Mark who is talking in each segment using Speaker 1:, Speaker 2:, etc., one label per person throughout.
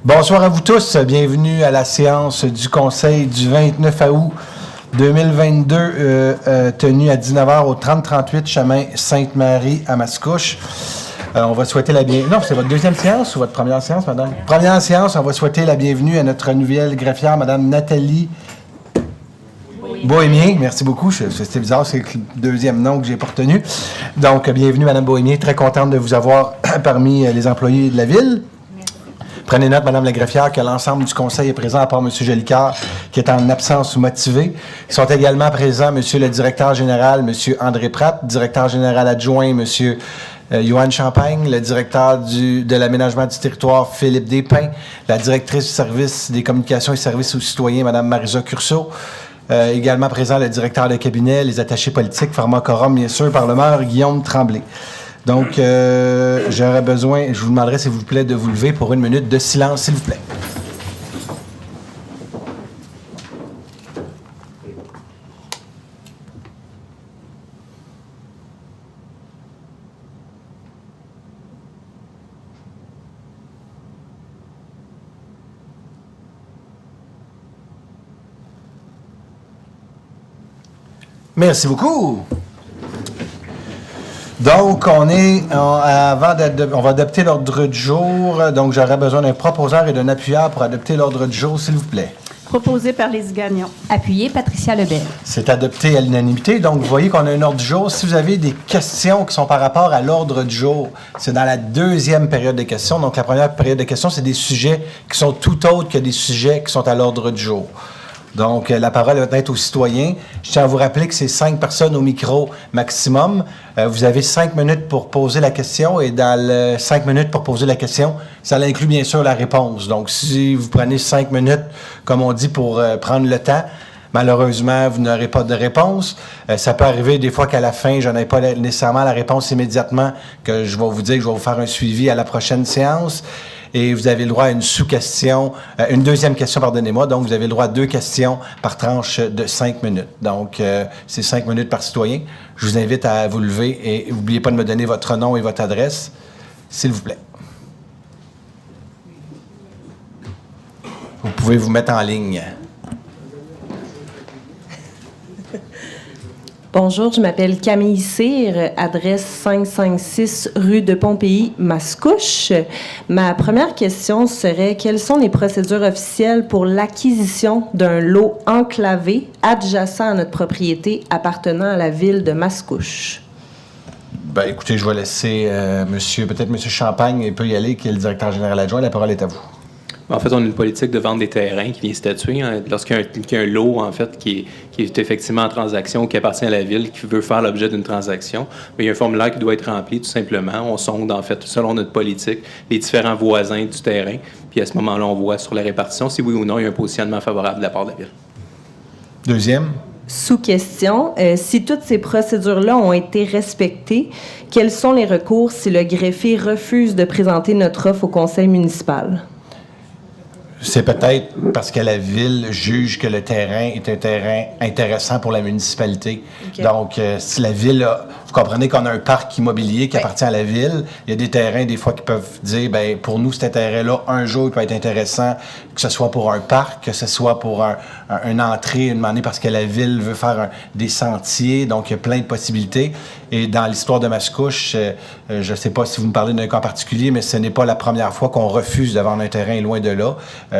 Speaker 1: Bonsoir à vous tous. Bienvenue à la séance du Conseil du 29 août 2022, tenue à 19h au 3038 chemin Sainte-Marie à Mascouche. On va souhaiter la bienvenue. Non, c'est votre deuxième séance ou votre première séance, madame? Première séance, on va souhaiter la bienvenue à notre nouvelle greffière, madame Nathalie Bohémien. Merci beaucoup. C'était bizarre, c'est le deuxième nom que j'ai pas retenu. Donc, bienvenue, madame Bohémien. Très contente de vous avoir parmi les employés de la ville. Prenez note, Madame la greffière, que l'ensemble du conseil est présent, à part M. Jolicoeur, qui est en absence motivée. Ils sont également présents M. le directeur général, M. André Pratt, directeur général adjoint, M. Johan Champagne, le directeur de l'aménagement du territoire, Philippe Despins, la directrice du service des communications et services aux citoyens, Mme Marisa Curceau. Également présent le directeur de cabinet, les attachés politiques, Pharmacorum, bien sûr, parlementaire, Guillaume Tremblay. Donc, j'aurais besoin, je vous demanderai, s'il vous plaît, de vous lever pour une minute de silence, s'il vous plaît. Merci beaucoup. Donc, on va adopter l'ordre du jour. Donc, j'aurais besoin d'un proposeur et d'un appuyeur pour adopter l'ordre du jour, s'il vous plaît.
Speaker 2: Proposé par Lise Gagnon.
Speaker 3: Appuyé, Patricia Lebel.
Speaker 1: C'est adopté à l'unanimité. Donc, vous voyez qu'on a un ordre du jour. Si vous avez des questions qui sont par rapport à l'ordre du jour, c'est dans la deuxième période de questions. Donc, la première période de questions, c'est des sujets qui sont tout autres que des sujets qui sont à l'ordre du jour. Donc, la parole va être aux citoyens. Je tiens à vous rappeler que c'est 5 personnes au micro maximum. Vous avez 5 minutes pour poser la question et dans les 5 minutes pour poser la question, ça inclut bien sûr la réponse. Donc, si vous prenez 5 minutes, comme on dit, pour prendre le temps, malheureusement, vous n'aurez pas de réponse. Ça peut arriver des fois qu'à la fin, je n'ai pas nécessairement la réponse immédiatement, que je vais vous dire que je vais vous faire un suivi à la prochaine séance. Et vous avez le droit à une sous-question, une deuxième question, pardonnez-moi. Donc, vous avez le droit à 2 questions par tranche de 5 minutes. Donc, c'est 5 minutes par citoyen. Je vous invite à vous lever et n'oubliez pas de me donner votre nom et votre adresse, s'il vous plaît. Vous pouvez vous mettre en ligne.
Speaker 4: Bonjour, je m'appelle Camille Cyr, adresse 556 rue de Pompéi, Mascouche. Ma première question serait, quelles sont les procédures officielles pour l'acquisition d'un lot enclavé adjacent à notre propriété appartenant à la ville de Mascouche?
Speaker 1: Bien, écoutez, je vais laisser peut-être M. Champagne, il peut y aller, qui est le directeur général adjoint. La parole est à vous.
Speaker 5: En fait, on a une politique de vente des terrains qui vient statuer. Lorsqu'il y a un lot, en fait, qui est effectivement en transaction, qui appartient à la ville, qui veut faire l'objet d'une transaction, mais il y a un formulaire qui doit être rempli, tout simplement. On sonde, en fait, selon notre politique, les différents voisins du terrain. Puis à ce moment-là, on voit sur la répartition si oui ou non il y a un positionnement favorable de la part de la ville.
Speaker 1: Deuxième.
Speaker 4: Sous-question, si toutes ces procédures-là ont été respectées, quels sont les recours si le greffier refuse de présenter notre offre au conseil municipal?
Speaker 1: C'est peut-être parce que la ville juge que le terrain est un terrain intéressant pour la municipalité. Okay. Donc, si la ville vous comprenez qu'on a un parc immobilier qui appartient à la ville, il y a des terrains, des fois, qui peuvent dire, bien, pour nous, cet intérêt-là, un jour, il peut être intéressant, que ce soit pour un parc, que ce soit pour une entrée, une année, parce que la ville veut faire des sentiers, donc il y a plein de possibilités. Et dans l'histoire de Mascouche, je ne sais pas si vous me parlez d'un cas particulier, mais ce n'est pas la première fois qu'on refuse de vendre un terrain loin de là.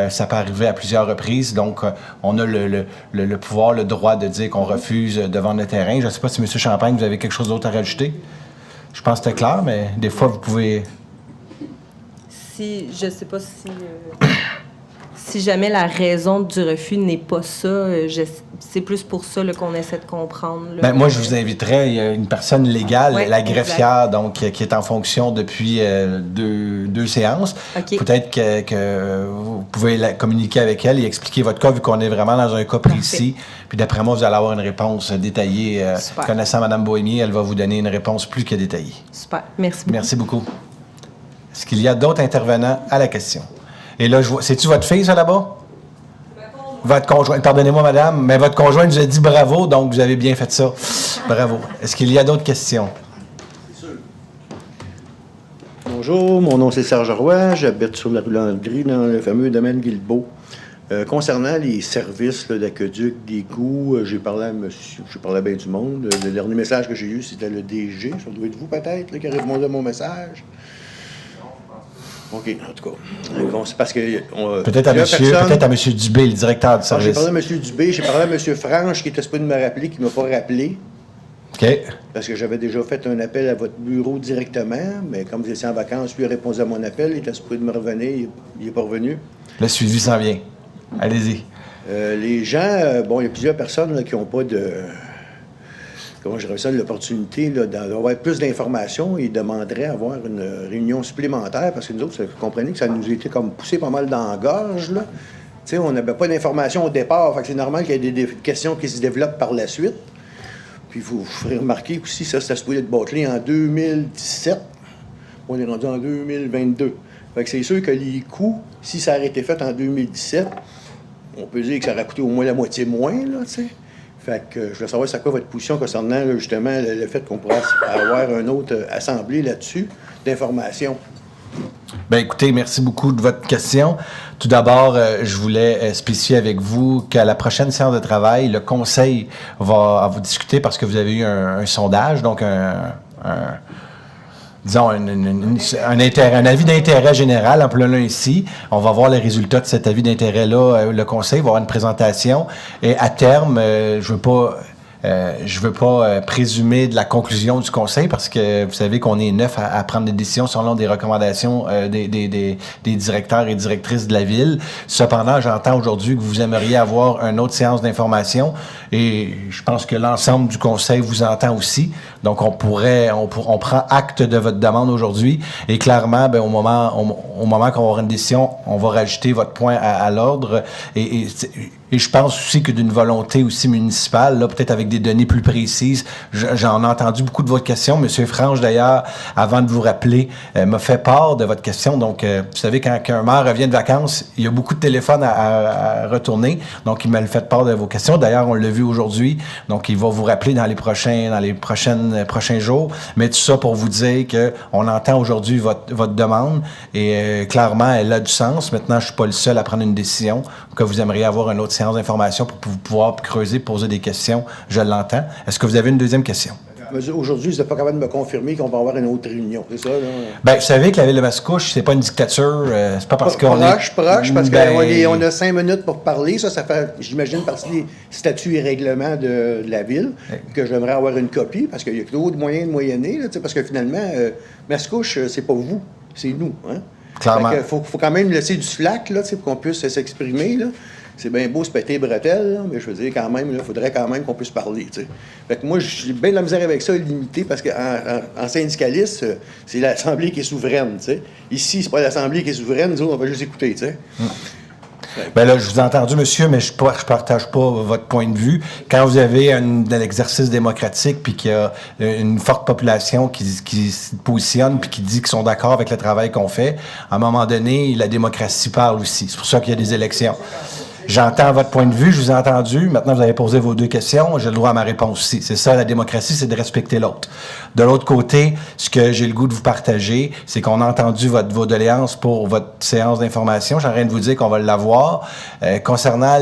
Speaker 1: Ça peut arriver à plusieurs reprises. Donc, on a le pouvoir, le droit de dire qu'on refuse de vendre le terrain. Je ne sais pas si M. Champagne, vous avez quelque chose d'autre à rajouter. Je pense que c'était clair, mais des fois, vous pouvez...
Speaker 4: Je ne sais pas si jamais la raison du refus n'est pas ça, c'est plus pour ça qu'on essaie de comprendre. Là.
Speaker 1: Bien, moi, je vous inviterais, il y a une personne légale, la greffière, donc qui est en fonction depuis deux séances. Okay. Peut-être que vous pouvez communiquer avec elle et expliquer votre cas, vu qu'on est vraiment dans un cas précis. Puis d'après moi, vous allez avoir une réponse détaillée. Connaissant Mme Bohémien, elle va vous donner une réponse plus que détaillée.
Speaker 4: Super. Merci beaucoup.
Speaker 1: Merci beaucoup. Est-ce qu'il y a d'autres intervenants à la question? Et là, c'est-tu votre fille, ça, là-bas? Votre conjoint. Pardonnez-moi, madame, mais votre conjoint nous a dit bravo, donc vous avez bien fait ça. Bravo. Est-ce qu'il y a d'autres questions?
Speaker 3: Bonjour, mon nom c'est Serge Roy, j'habite sur la rue Landry dans le fameux domaine Guilbeault. Concernant les services d'aqueduc, d'égouts, j'ai parlé à bien du monde. Le dernier message que j'ai eu, c'était le DG. Ça doit être vous peut-être là, qui a répondu à mon message. OK, en tout cas. C'est parce que...
Speaker 1: Peut-être à M. Dubé, le directeur du service.
Speaker 3: J'ai parlé à M. Dubé, j'ai parlé à M. Franche, qui était supposé de me rappeler, qui ne m'a pas rappelé.
Speaker 1: OK.
Speaker 3: Parce que j'avais déjà fait un appel à votre bureau directement, mais comme vous étiez en vacances, lui a répondu à mon appel, il était supposé de me revenir, il n'est pas revenu. Le
Speaker 1: suivi s'en vient. Allez-y.
Speaker 3: Les gens, il y a plusieurs personnes là, qui n'ont pas de... Comment je dirais ça, l'opportunité d'avoir plus d'informations. Ils demanderaient à avoir une réunion supplémentaire parce que nous autres, vous comprenez que ça nous a été comme poussé pas mal dans la gorge, là. Tu sais, on n'avait pas d'informations au départ, fait que c'est normal qu'il y ait des questions qui se développent par la suite. Puis vous ferez remarquer aussi, ça, c'était supposé être bâclé en 2017. On est rendu en 2022. Fait que c'est sûr que les coûts, si ça aurait été fait en 2017, on peut dire que ça aurait coûté au moins la moitié moins, là, tu sais. Fait que je voulais savoir c'est quoi votre position concernant, là, justement, le fait qu'on pourrait avoir une autre assemblée là-dessus d'informations.
Speaker 1: Bien, écoutez, merci beaucoup de votre question. Tout d'abord, je voulais spécifier avec vous qu'à la prochaine séance de travail, le Conseil va vous discuter parce que vous avez eu un sondage, donc disons, un avis d'intérêt général, appelons-le ainsi. On va voir les résultats de cet avis d'intérêt-là. Le Conseil va avoir une présentation. Et à terme, je veux pas présumer de la conclusion du Conseil parce que vous savez qu'on est 9 à prendre des décisions selon des recommandations des directeurs et directrices de la Ville. Cependant, j'entends aujourd'hui que vous aimeriez avoir une autre séance d'information et je pense que l'ensemble du Conseil vous entend aussi. Donc, on prend acte de votre demande aujourd'hui et clairement, au moment qu'on va avoir une décision, on va rajouter votre point à l'ordre et je pense aussi que d'une volonté aussi municipale, là, peut-être avec des données plus précises. J'en ai entendu beaucoup de votre question. Monsieur Franche, d'ailleurs, avant de vous rappeler, m'a fait part de votre question. Donc, vous savez, quand un maire revient de vacances, il y a beaucoup de téléphones à retourner. Donc, il m'a fait part de vos questions. D'ailleurs, on l'a vu aujourd'hui. Donc, il va vous rappeler dans les prochains jours. Mais tout ça pour vous dire qu'on entend aujourd'hui votre demande et clairement, elle a du sens. Maintenant, je ne suis pas le seul à prendre une décision que vous aimeriez avoir une autre séance d'information pour pouvoir creuser, poser des questions. Je l'entends. Est-ce que vous avez une deuxième question?
Speaker 3: Aujourd'hui, vous n'êtes pas capable de me confirmer qu'on va avoir une autre réunion, c'est ça? Là?
Speaker 1: Bien, vous savez que la Ville de Mascouche, c'est pas une dictature. C'est pas parce qu'on
Speaker 3: est... Proche, parce qu'on a 5 minutes pour parler. Ça fait, j'imagine, partie des statuts et règlements de la Ville, que j'aimerais avoir une copie, parce qu'il y a d'autres moyens de moyenner, là, parce que finalement, Mascouche, c'est pas vous, c'est nous. Hein?
Speaker 1: Clairement.
Speaker 3: Il faut quand même laisser du slack là, pour qu'on puisse s'exprimer. Là. C'est bien beau se péter les bretelles, là, mais je veux dire, quand même, il faudrait quand même qu'on puisse parler. T'sais. Fait que moi, j'ai bien de la misère avec ça, limité, parce qu'en syndicaliste, c'est l'Assemblée qui est souveraine. T'sais. Ici, c'est pas l'Assemblée qui est souveraine, nous autres, on va juste écouter. T'sais.
Speaker 1: Bien là, je vous ai entendu, monsieur, mais je partage pas votre point de vue. Quand vous avez un exercice démocratique puis qu'il y a une forte population qui se positionne puis qui dit qu'ils sont d'accord avec le travail qu'on fait, à un moment donné, la démocratie parle aussi. C'est pour ça qu'il y a des élections. J'entends votre point de vue, je vous ai entendu. Maintenant, vous avez posé vos 2 questions. J'ai le droit à ma réponse aussi. C'est ça, la démocratie, c'est de respecter l'autre. De l'autre côté, ce que j'ai le goût de vous partager, c'est qu'on a entendu vos doléances pour votre séance d'information. J'ai rien de vous dire qu'on va l'avoir. Concernant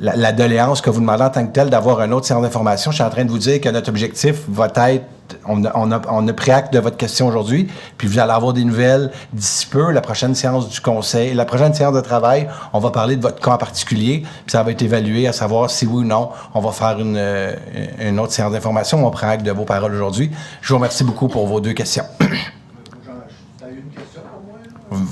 Speaker 1: la doléance que vous demandez en tant que telle d'avoir une autre séance d'information, je suis en train de vous dire que notre objectif va être, on a pris acte de votre question aujourd'hui, puis vous allez avoir des nouvelles d'ici peu, la prochaine séance du Conseil, la prochaine séance de travail, on va parler de votre cas en particulier, puis ça va être évalué à savoir si oui ou non, on va faire une autre séance d'information, on prend acte de vos paroles aujourd'hui. Je vous remercie beaucoup pour vos 2 questions.
Speaker 3: T'as eu une question pour moi?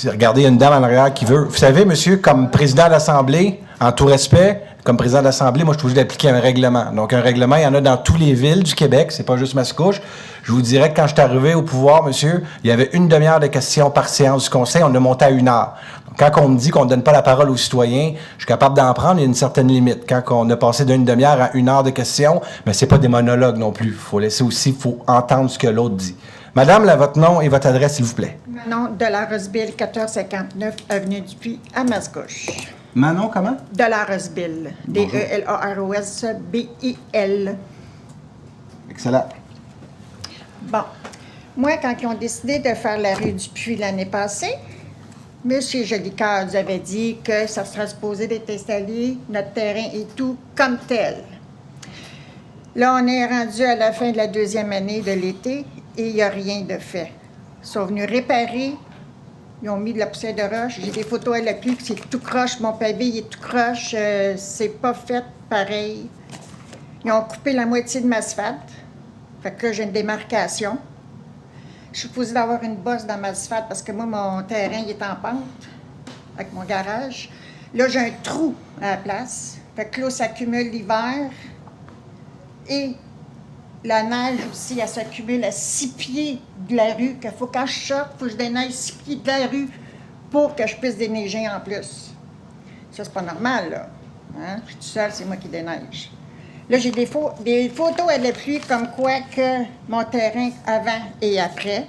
Speaker 1: Regardez, il y a une dame en arrière qui veut... Vous savez, monsieur, comme président de l'Assemblée, en tout respect, comme président de l'Assemblée, moi, je suis obligé d'appliquer un règlement. Donc, un règlement, il y en a dans toutes les villes du Québec, c'est pas juste Mascouche. Je vous dirais que quand je suis arrivé au pouvoir, monsieur, il y avait 1 demi-heure de questions par séance du Conseil, on a monté à 1 heure. Donc, quand on me dit qu'on ne donne pas la parole aux citoyens, je suis capable d'en prendre, il y a une certaine limite. Quand on a passé d'une demi-heure à 1 heure de questions, mais c'est pas des monologues non plus. Il faut entendre ce que l'autre dit. Madame, votre nom et votre adresse, s'il vous plaît.
Speaker 2: Manon Delarosbille, 1459, Avenue du Puy, à Mascouche.
Speaker 1: Manon, comment?
Speaker 2: Bon. Moi, quand ils ont décidé de faire la rue du Puy l'année passée, M. Jolicoeur nous avait dit que ça serait supposé d'être installé, notre terrain et tout, comme tel. Là, on est rendu à la fin de la 2e année de l'été et il n'y a rien de fait. Ils sont venus réparer, ils ont mis de la poussière de roche. J'ai des photos à l'appui, c'est tout croche, mon pavé il est tout croche, c'est pas fait pareil. Ils ont coupé la moitié de ma asphalte, fait que là, j'ai une démarcation. Je suis supposée d'avoir une bosse dans ma asphalte parce que moi, mon terrain il est en pente avec mon garage. Là, j'ai un trou à la place, fait que l'eau s'accumule l'hiver. Et la neige aussi, elle s'accumule à 6 pieds de la rue, qu'il faut quand je sorte, il faut que je déneige 6 pieds de la rue pour que je puisse déneiger en plus. Ça, c'est pas normal, là. Hein? Je suis tout seul, c'est moi qui déneige. Là, j'ai des photos à l'appui comme quoi que mon terrain avant et après.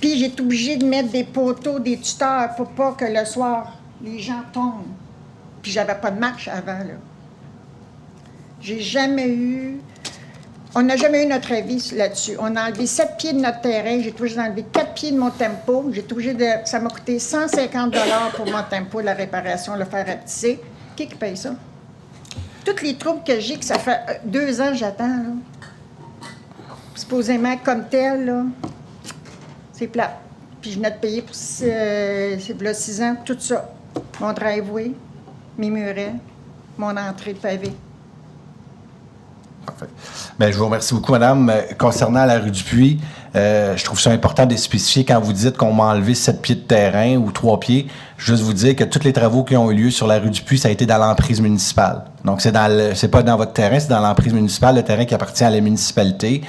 Speaker 2: Puis, j'ai été obligée de mettre des poteaux, des tuteurs pour pas que le soir, les gens tombent. Puis, j'avais pas de marche avant, là. J'ai jamais eu... On n'a jamais eu notre avis là-dessus. On a enlevé 7 pieds de notre terrain. J'ai toujours enlevé 4 pieds de mon tempo. J'ai obligé de... Ça m'a coûté 150 $ pour mon tempo, la réparation, le faire rapetisser. Qui paye ça? Toutes les troubles que j'ai, que ça fait 2 ans que j'attends, là. Supposément comme tel, là, c'est plat. Puis je venais de payer pour 6 ans, tout ça. Mon driveway, mes murets, mon entrée de pavé.
Speaker 1: Parfait. Bien, je vous remercie beaucoup, madame. Concernant la rue du Puy, je trouve ça important de spécifier quand vous dites qu'on m'a enlevé 7 pieds de terrain ou 3 pieds. Juste vous dire que tous les travaux qui ont eu lieu sur la rue du Puy, ça a été dans l'emprise municipale. Donc, c'est pas dans votre terrain, c'est dans l'emprise municipale, le terrain qui appartient à la municipalité.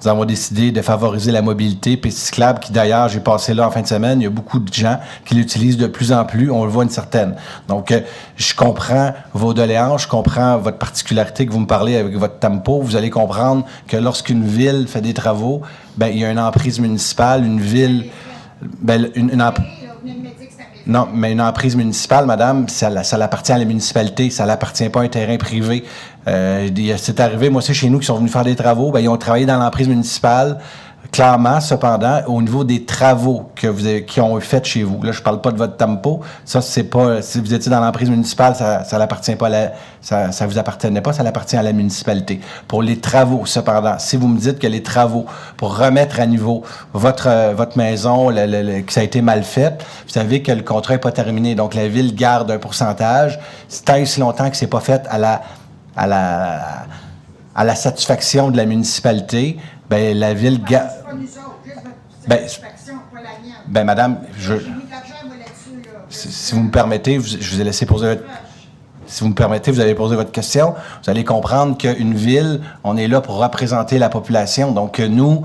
Speaker 1: Nous avons décidé de favoriser la mobilité piste cyclable, qui d'ailleurs, j'ai passé là en fin de semaine, il y a beaucoup de gens qui l'utilisent de plus en plus, on le voit une certaine. Donc, je comprends vos doléances, je comprends votre particularité que vous me parlez avec votre tempo. Vous allez comprendre que lorsqu'une ville fait des travaux, ben il y a une emprise municipale, une ville... Ben, non, mais une emprise municipale, madame, ça l'appartient à la municipalité, ça l'appartient pas à un terrain privé. C'est arrivé, moi aussi, chez nous, qui sont venus faire des travaux, ben, ils ont travaillé dans l'emprise municipale. Clairement, cependant, au niveau des travaux qui ont été faits chez vous, là, je parle pas de votre tempo, ça, c'est pas, si vous étiez dans l'emprise municipale, ça l'appartient pas ça vous appartenait pas, ça l'appartient à la municipalité. Pour les travaux, cependant, si vous me dites que les travaux pour remettre à niveau votre maison, que ça a été mal fait, vous savez que le contrat est pas terminé, donc la ville garde un pourcentage, tant et si longtemps que c'est pas fait à la satisfaction de la municipalité, ben la ville garde.
Speaker 2: Pas nous autres, juste votre satisfaction, pas la mienne.
Speaker 1: Ben madame,
Speaker 2: J'ai mis de l'argent, moi, là-dessus, là.
Speaker 1: si vous me permettez, je vous ai laissé poser votre... Si vous me permettez, vous allez poser votre question. Vous allez comprendre qu'une ville, on est là pour représenter la population. Donc, nous,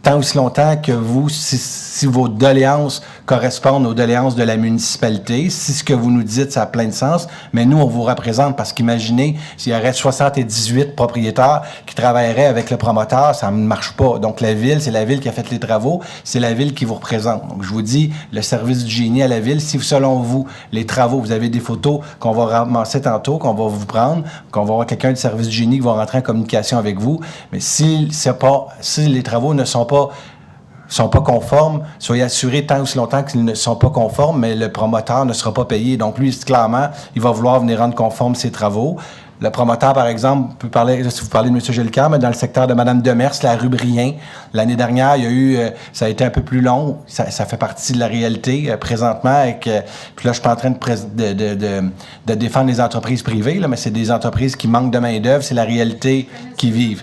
Speaker 1: tant aussi longtemps que vous, si vos doléances correspondent aux doléances de la municipalité, si ce que vous nous dites, ça a plein de sens, mais nous, on vous représente parce qu'imaginez, s'il y aurait 78 propriétaires qui travailleraient avec le promoteur, ça ne marche pas. Donc, la ville, c'est la ville qui a fait les travaux, c'est la ville qui vous représente. Donc, je vous dis, le service du génie à la ville, si selon vous, les travaux, vous avez des photos qu'on va ramasser tantôt, qu'on va vous prendre, qu'on va avoir quelqu'un du service du génie qui va rentrer en communication avec vous, mais si les travaux ne sont pas conformes, soyez assurés tant aussi longtemps qu'ils ne sont pas conformes, mais le promoteur ne sera pas payé. Donc, lui, clairement, il va vouloir venir rendre conforme ses travaux. Le promoteur, par exemple, peut parler, si vous parlez de M. Jolicoeur, mais dans le secteur de Mme Demers, la rue Brien, l'année dernière, il y a eu, ça a été un peu plus long. Ça fait partie de la réalité présentement. Puis là, je suis pas en train de défendre les entreprises privées, là, mais c'est des entreprises qui manquent de main-d'œuvre. C'est la réalité qu'ils vivent.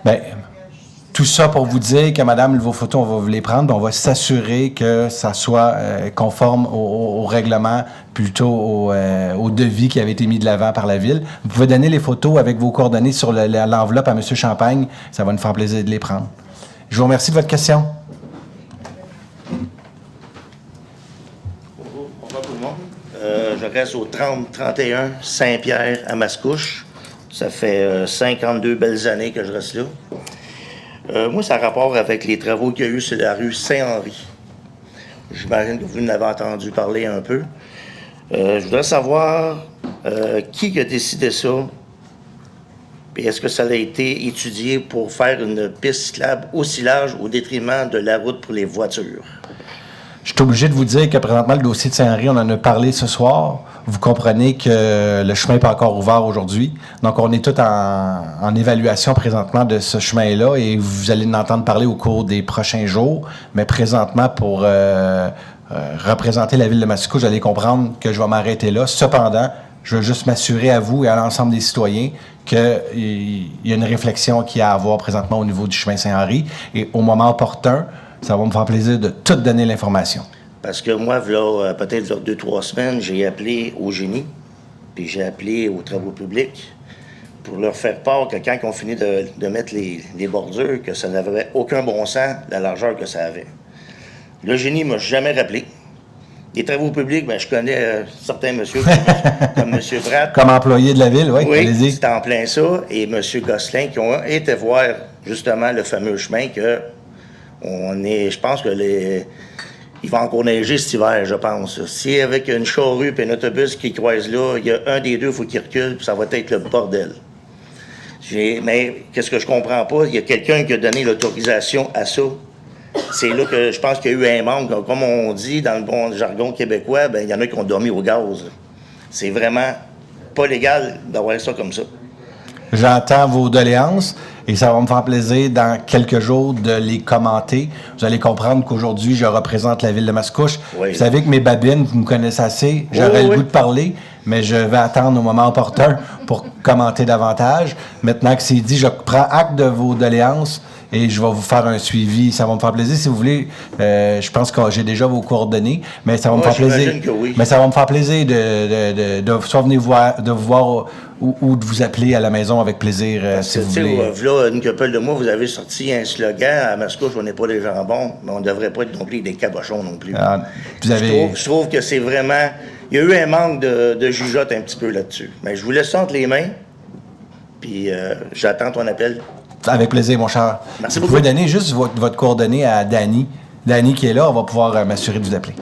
Speaker 1: Ben, tout ça pour vous dire que, madame, vos photos, on va vous les prendre, puis on va s'assurer que ça soit conforme au règlement, plutôt au devis qui avait été mis de l'avant par la Ville. Vous pouvez donner les photos avec vos coordonnées sur l'enveloppe à M. Champagne. Ça va nous faire plaisir de les prendre. Je vous remercie de votre question.
Speaker 6: Bonjour tout le monde. Je reste au 30-31 Saint-Pierre à Mascouche. Ça fait 52 belles années que je reste là. Moi, ça a rapport avec les travaux qu'il y a eu sur la rue Saint-Henri. J'imagine que vous en avez entendu parler un peu. Je voudrais savoir qui a décidé ça Puis est-ce que ça a été étudié pour faire une piste cyclable aussi large au détriment de la route pour les voitures?
Speaker 1: Je suis obligé de vous dire que présentement, le dossier de Saint-Henri, on en a parlé ce soir. Vous comprenez que le chemin n'est pas encore ouvert aujourd'hui. Donc, on est tout en évaluation présentement de ce chemin-là et vous allez en entendre parler au cours des prochains jours. Mais présentement, pour représenter la ville de Mascouche, vous allez comprendre que je vais m'arrêter là. Cependant, je veux juste m'assurer à vous et à l'ensemble des citoyens qu'il y a une réflexion qu'il y a à avoir présentement au niveau du chemin Saint-Henri. Et au moment opportun, ça va me faire plaisir de tout donner l'information.
Speaker 6: Parce que moi, là, peut-être 2-3 semaines, j'ai appelé au génie, puis j'ai appelé aux travaux publics pour leur faire part que quand ils ont fini de mettre les bordures, que ça n'avait aucun bon sens, la largeur que ça avait. Le génie ne m'a jamais rappelé. Les travaux publics, ben, je connais certains messieurs, comme M. Pratt.
Speaker 1: Comme employé de la ville, oui, allez-y.
Speaker 6: C'est en plein ça. Et M. Gosselin, qui ont été voir justement le fameux chemin que je pense que il va encore neiger cet hiver, je pense. Si avec une charrue et un autobus qui croise là, il y a un des deux, il faut qu'il recule, puis ça va être le bordel. Mais qu'est-ce que je comprends pas? Il y a quelqu'un qui a donné l'autorisation à ça. C'est là que je pense qu'il y a eu un manque. Comme on dit dans le bon jargon québécois, ben il y en a qui ont dormi au gaz. C'est vraiment pas légal d'avoir ça comme ça.
Speaker 1: J'entends vos doléances et ça va me faire plaisir dans quelques jours de les commenter. Vous allez comprendre qu'aujourd'hui, je représente la ville de Mascouche.
Speaker 6: Oui.
Speaker 1: Vous savez que mes babines, vous me connaissez assez, j'aurais le goût de parler, mais je vais attendre au moment opportun pour commenter davantage. Maintenant que c'est dit, je prends acte de vos doléances et je vais vous faire un suivi. Ça va me faire plaisir. Si vous voulez, je pense que j'ai déjà vos coordonnées, mais ça va me faire plaisir.
Speaker 6: Que oui.
Speaker 1: Mais ça va me faire plaisir de soit venir de vous voir ou de vous appeler à la maison avec plaisir, si vous voulez.
Speaker 6: Là, une couple de mois, vous avez sorti un slogan à Mascouche, on n'est pas des jambons, mais on ne devrait pas être non plus des cabochons non plus. Je trouve que c'est vraiment... Il y a eu un manque de jugeote un petit peu là-dessus. Mais je vous laisse entre les mains, puis j'attends ton appel.
Speaker 1: Avec plaisir, mon cher.
Speaker 6: Merci
Speaker 1: beaucoup. Vous pouvez donner juste votre coordonnée à Danny. Danny qui est là, on va pouvoir m'assurer de vous appeler.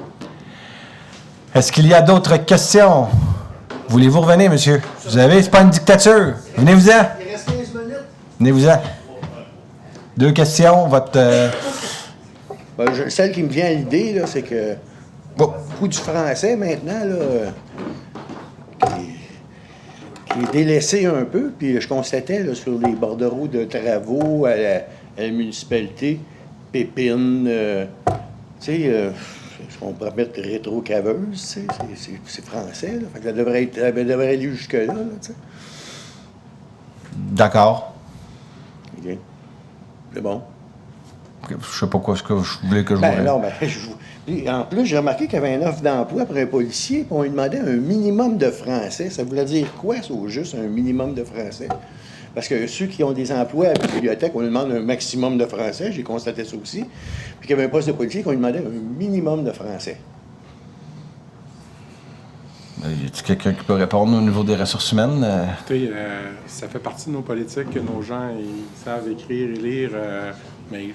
Speaker 1: Est-ce qu'il y a d'autres questions? Voulez-vous revenir, monsieur? Vous avez, c'est pas une dictature. Venez-vous-en.
Speaker 3: Il reste 15 minutes.
Speaker 1: Venez-vous-en. 2 questions, votre...
Speaker 3: Celle qui me vient à l'idée, là, c'est que beaucoup du français maintenant, là, qui est délaissé un peu, puis je constatais là, sur les bordereaux de travaux à la municipalité, Pépine, tu sais, on pourrait mettre rétro-caveuse, c'est français, là, fait que ça devrait aller jusque-là, là, tu sais.
Speaker 1: D'accord.
Speaker 3: OK. C'est bon.
Speaker 1: Je sais pas quoi ce que je voulais que je vous...
Speaker 3: Non, en plus, j'ai remarqué qu'il y avait une offre d'emploi pour un policier, puis on lui demandait un minimum de français. Ça voulait dire quoi, ça, au juste, un minimum de français? Parce que ceux qui ont des emplois à la bibliothèque, on lui demande un maximum de français, j'ai constaté ça aussi. Puis qu'il y avait un poste de policier qu'on lui demandait un minimum de français.
Speaker 1: Y a-t-il quelqu'un qui peut répondre au niveau des ressources humaines?
Speaker 7: Écoutez, ça fait partie de nos politiques que nos gens ils savent écrire et lire, mais...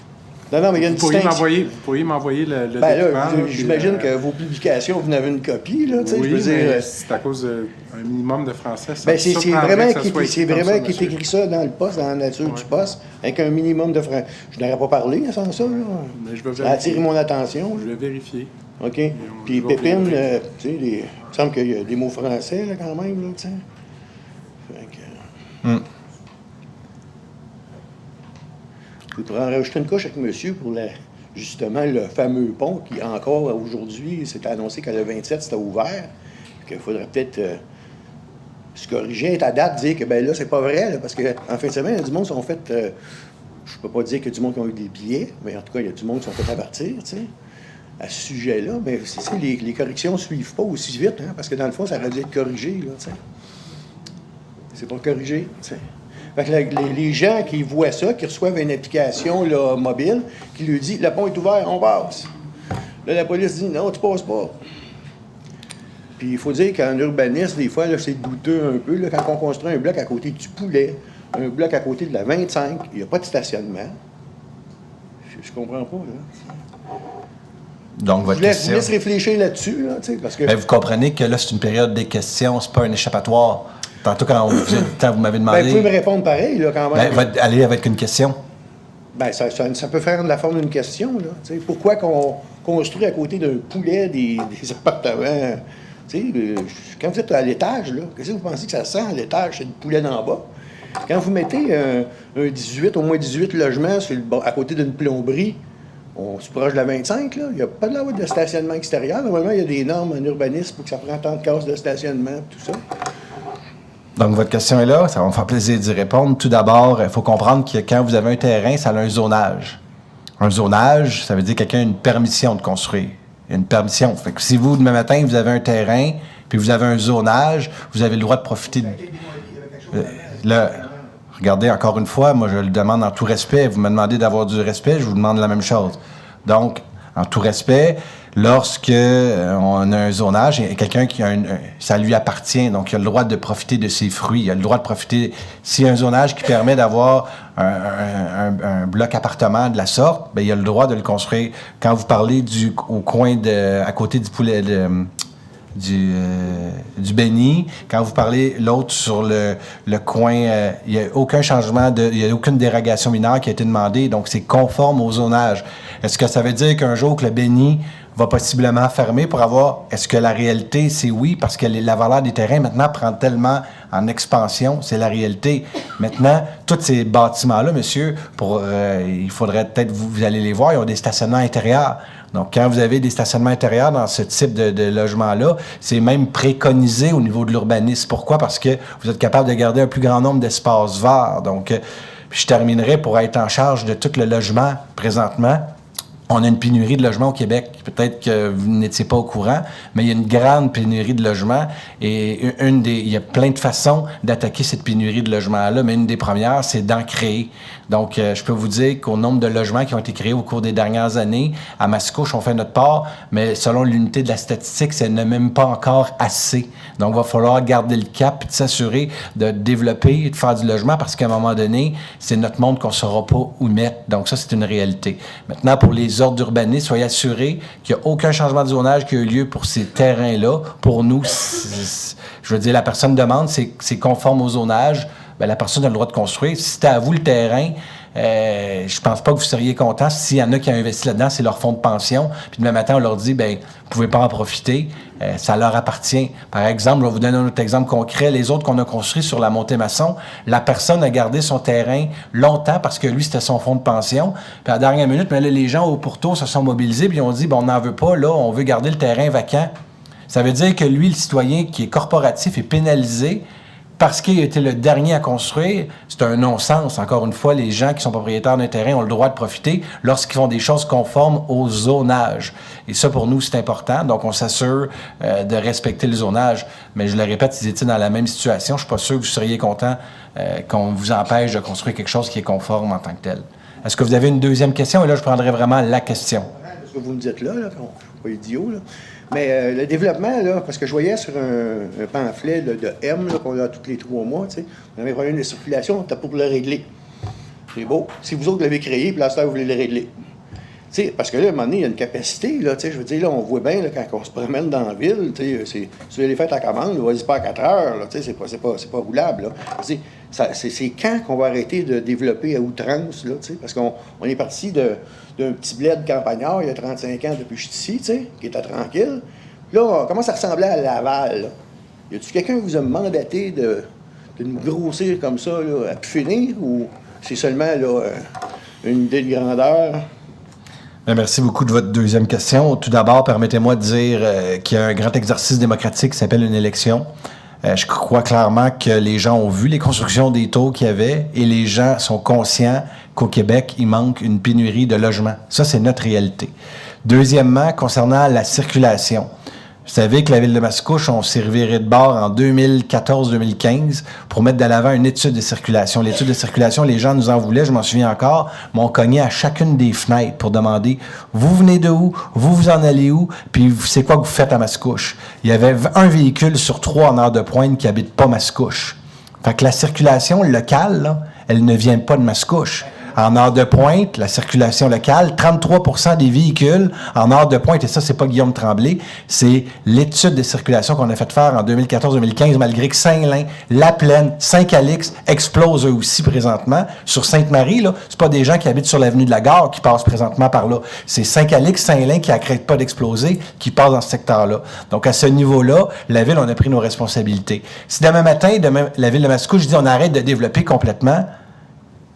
Speaker 3: Non, mais il y a une distinction.
Speaker 7: Vous pourriez m'envoyer le document.
Speaker 3: Là, j'imagine que vos publications, vous en avez une copie, là, tu sais,
Speaker 7: oui,
Speaker 3: je veux dire...
Speaker 7: c'est à cause d'un minimum de français.
Speaker 3: C'est vraiment qui est écrit ça dans le poste, dans la nature du poste, avec un minimum de français. Je n'aurais pas parlé sans ça, là.
Speaker 7: Mais je vais vérifier.
Speaker 3: Ça a attiré mon attention.
Speaker 7: Je vais vérifier.
Speaker 3: OK. Puis Pépine, tu sais, il me semble qu'il y a des mots français, là, quand même, là, tu sais. Fait que... Je voudrais en rajouter une couche avec monsieur pour justement le fameux pont qui, encore aujourd'hui, c'est annoncé qu'à le 27, c'était ouvert. Qu'il faudrait peut-être se corriger, être à date, dire que ben là, c'est pas vrai, là, parce qu'en fin de semaine, il y a du monde qui sont fait. Je peux pas dire qu'il y a du monde qui ont eu des billets, mais en tout cas, il y a du monde qui sont fait avertir, tu sais, à ce sujet-là. Mais les corrections ne suivent pas aussi vite, hein, parce que dans le fond, ça aurait dû être corrigé, là, tu sais. C'est pas corrigé, tu sais. Fait que les gens qui voient ça, qui reçoivent une application là, mobile, qui lui dit « Le pont est ouvert, on passe ». Là, la police dit « Non, tu passes pas ». Puis il faut dire qu'en urbanisme, des fois, là, c'est douteux un peu. Là, quand on construit un bloc à côté du Poulet, un bloc à côté de la 25, il n'y a pas de stationnement. Je comprends pas, là.
Speaker 1: Donc, votre question...
Speaker 3: Je vous laisse réfléchir là-dessus, là, tu sais, parce que...
Speaker 1: Mais vous comprenez que là, c'est une période des questions, c'est pas un échappatoire. Tantôt, quand vous m'avez demandé...
Speaker 3: Vous pouvez me répondre pareil, là, quand même.
Speaker 1: Allez avec une question.
Speaker 3: Ça peut faire de la forme d'une question, là. T'sais, pourquoi qu'on construit à côté d'un poulet des appartements? Quand vous êtes à l'étage, là, qu'est-ce que vous pensez que ça sent à l'étage? C'est du poulet d'en bas. Quand vous mettez au moins 18 logements à côté d'une plomberie, on se proche de la 25, là. Il n'y a pas de stationnement extérieur. Normalement, il y a des normes en urbanisme pour que ça prend tant de cases de stationnement, tout ça.
Speaker 1: Donc, votre question est là. Ça va me faire plaisir d'y répondre. Tout d'abord, il faut comprendre que quand vous avez un terrain, ça a un zonage. Un zonage, ça veut dire que quelqu'un a une permission de construire. Il y a une permission. Fait que si vous, demain matin, vous avez un terrain, puis vous avez un zonage, vous avez le droit de profiter de... Regardez, encore une fois, moi, je le demande en tout respect. Vous me demandez d'avoir du respect, je vous demande la même chose. Donc, en tout respect, lorsque on a un zonage, il y a quelqu'un qui a ça lui appartient, donc il a le droit de profiter de ses fruits, il a le droit de profiter... S'il y a un zonage qui permet d'avoir un bloc appartement de la sorte, bien, il a le droit de le construire. Quand vous parlez au coin à côté du poulet... du Béni. Quand vous parlez l'autre sur le coin, il n'y a aucun changement, il n'y a aucune dérogation mineure qui a été demandée, donc c'est conforme au zonage. Est-ce que ça veut dire qu'un jour que le Béni va possiblement fermer pour avoir... Est-ce que la réalité, c'est oui, parce que la valeur des terrains maintenant prend tellement en expansion, c'est la réalité. Maintenant, tous ces bâtiments-là, monsieur, il faudrait peut-être, vous allez les voir, ils ont des stationnements intérieurs. Donc, quand vous avez des stationnements intérieurs dans ce type de logement-là, c'est même préconisé au niveau de l'urbanisme. Pourquoi? Parce que vous êtes capable de garder un plus grand nombre d'espaces verts. Donc, puis je terminerai pour être en charge de tout le logement présentement. On a une pénurie de logements au Québec. Peut-être que vous n'étiez pas au courant, mais il y a une grande pénurie de logements et il y a plein de façons d'attaquer cette pénurie de logements-là, mais une des premières, c'est d'en créer. Donc, je peux vous dire qu'au nombre de logements qui ont été créés au cours des dernières années, à Mascouche, on fait notre part, mais selon l'unité de la statistique, ça n'est même pas encore assez. Donc, il va falloir garder le cap et de s'assurer de développer et de faire du logement parce qu'à un moment donné, c'est notre monde qu'on ne saura pas où mettre. Donc, ça, c'est une réalité. Maintenant, pour les ordres d'urbanisme, soyez assurés qu'il n'y a aucun changement de zonage qui a eu lieu pour ces terrains-là. Pour nous, je veux dire, la personne demande, c'est conforme au zonage. Bien, la personne a le droit de construire. Si c'était à vous le terrain, je pense pas que vous seriez content. S'il y en a qui ont investi là-dedans, c'est leur fonds de pension. Puis demain matin, on leur dit, bien, vous pouvez pas en profiter. Ça leur appartient. Par exemple, je vais vous donner un autre exemple concret. Les autres qu'on a construits sur la Montée-Masson, la personne a gardé son terrain longtemps parce que lui, c'était son fonds de pension. Puis à la dernière minute, mais là, les gens au pourtour se sont mobilisés puis ils ont dit, on n'en veut pas, là, on veut garder le terrain vacant. Ça veut dire que lui, le citoyen qui est corporatif, est pénalisé parce qu'il a été le dernier à construire. C'est un non-sens. Encore une fois, les gens qui sont propriétaires d'un terrain ont le droit de profiter lorsqu'ils font des choses conformes au zonage. Et ça, pour nous, c'est important. Donc, on s'assure de respecter le zonage. Mais je le répète, s'ils étaient dans la même situation, je ne suis pas sûr que vous seriez content qu'on vous empêche de construire quelque chose qui est conforme en tant que tel. Est-ce que vous avez une deuxième question? Et là, je prendrai vraiment la question.
Speaker 3: Ce que vous me dites là, je ne suis pas idiot, là. Mais le développement, là, parce que je voyais sur un pamphlet de M là, qu'on a tous les 3 mois, tu sais, on avait un problème de circulation, on était pour le régler. C'est beau. Si vous autres l'avez créé, puis là, vous voulez le régler. Tu sais, parce que là, à un moment donné, il y a une capacité, là, tu sais, je veux dire, là, on voit bien, là, quand on se promène dans la ville, tu sais, si vous avez fait à commande, vas-y pas à 4 heures, là, tu sais, c'est pas roulable, là. C'est quand qu'on va arrêter de développer à outrance, là, tu sais, parce qu'on est parti d'un petit bled campagnard il y a 35 ans depuis que je suis ici, tu sais, qui était tranquille. Là, comment ça ressemblait à Laval, là? Y a-tu quelqu'un qui vous a mandaté de nous grossir comme ça, là, à pu finir, ou c'est seulement, là, une idée de grandeur?
Speaker 1: Bien, merci beaucoup de votre deuxième question. Tout d'abord, permettez-moi de dire qu'il y a un grand exercice démocratique qui s'appelle une élection. Je crois clairement que les gens ont vu les constructions des tours qu'il y avait et les gens sont conscients qu'au Québec, il manque une pénurie de logements. Ça, c'est notre réalité. Deuxièmement, concernant la circulation. Vous savez que la Ville de Mascouche, on s'est reviré de bord en 2014-2015 pour mettre de l'avant une étude de circulation. L'étude de circulation, les gens nous en voulaient, je m'en souviens encore, m'ont cogné à chacune des fenêtres pour demander « Vous venez de où? Vous en allez où? Puis c'est quoi que vous faites à Mascouche? » Il y avait un véhicule sur 3 en heure de pointe qui habite pas Mascouche. Fait que la circulation locale, là, elle ne vient pas de Mascouche. En heure de pointe, la circulation locale, 33% des véhicules en heure de pointe, et ça, c'est pas Guillaume Tremblay, c'est l'étude de circulation qu'on a fait faire en 2014-2015, malgré que Saint-Lin, La Plaine, Saint-Calix explosent eux aussi présentement. Sur Sainte-Marie, là, c'est pas des gens qui habitent sur l'avenue de la Gare qui passent présentement par là. C'est Saint-Calix, Saint-Lin qui n'arrêtent pas d'exploser, qui passent dans ce secteur-là. Donc, à ce niveau-là, la Ville, on a pris nos responsabilités. Si demain matin, la Ville de Mascouche dit on arrête de développer complètement,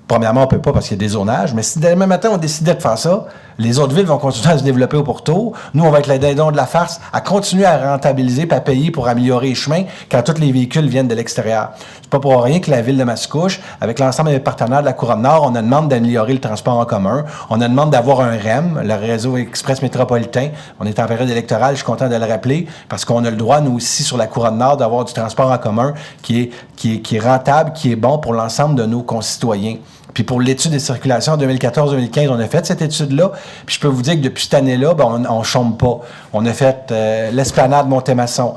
Speaker 1: premièrement, on ne peut pas parce qu'il y a des zonages, mais si demain matin, on décidait de faire ça, les autres villes vont continuer à se développer au pourtour. Nous, on va être les dindons de la farce à continuer à rentabiliser et à payer pour améliorer les chemins quand tous les véhicules viennent de l'extérieur. C'est pas pour rien que la Ville de Mascouche, avec l'ensemble des partenaires de la Couronne-Nord, on a demandé d'améliorer le transport en commun. On a demandé d'avoir un REM, le réseau express métropolitain. On est en période électorale, je suis content de le rappeler, parce qu'on a le droit, nous aussi, sur la Couronne-Nord, d'avoir du transport en commun qui est rentable, qui est bon pour l'ensemble de nos concitoyens. Puis pour l'étude des circulations en 2014-2015, on a fait cette étude-là. Puis je peux vous dire que depuis cette année-là, on chôme pas. On a fait l'esplanade Montémasson.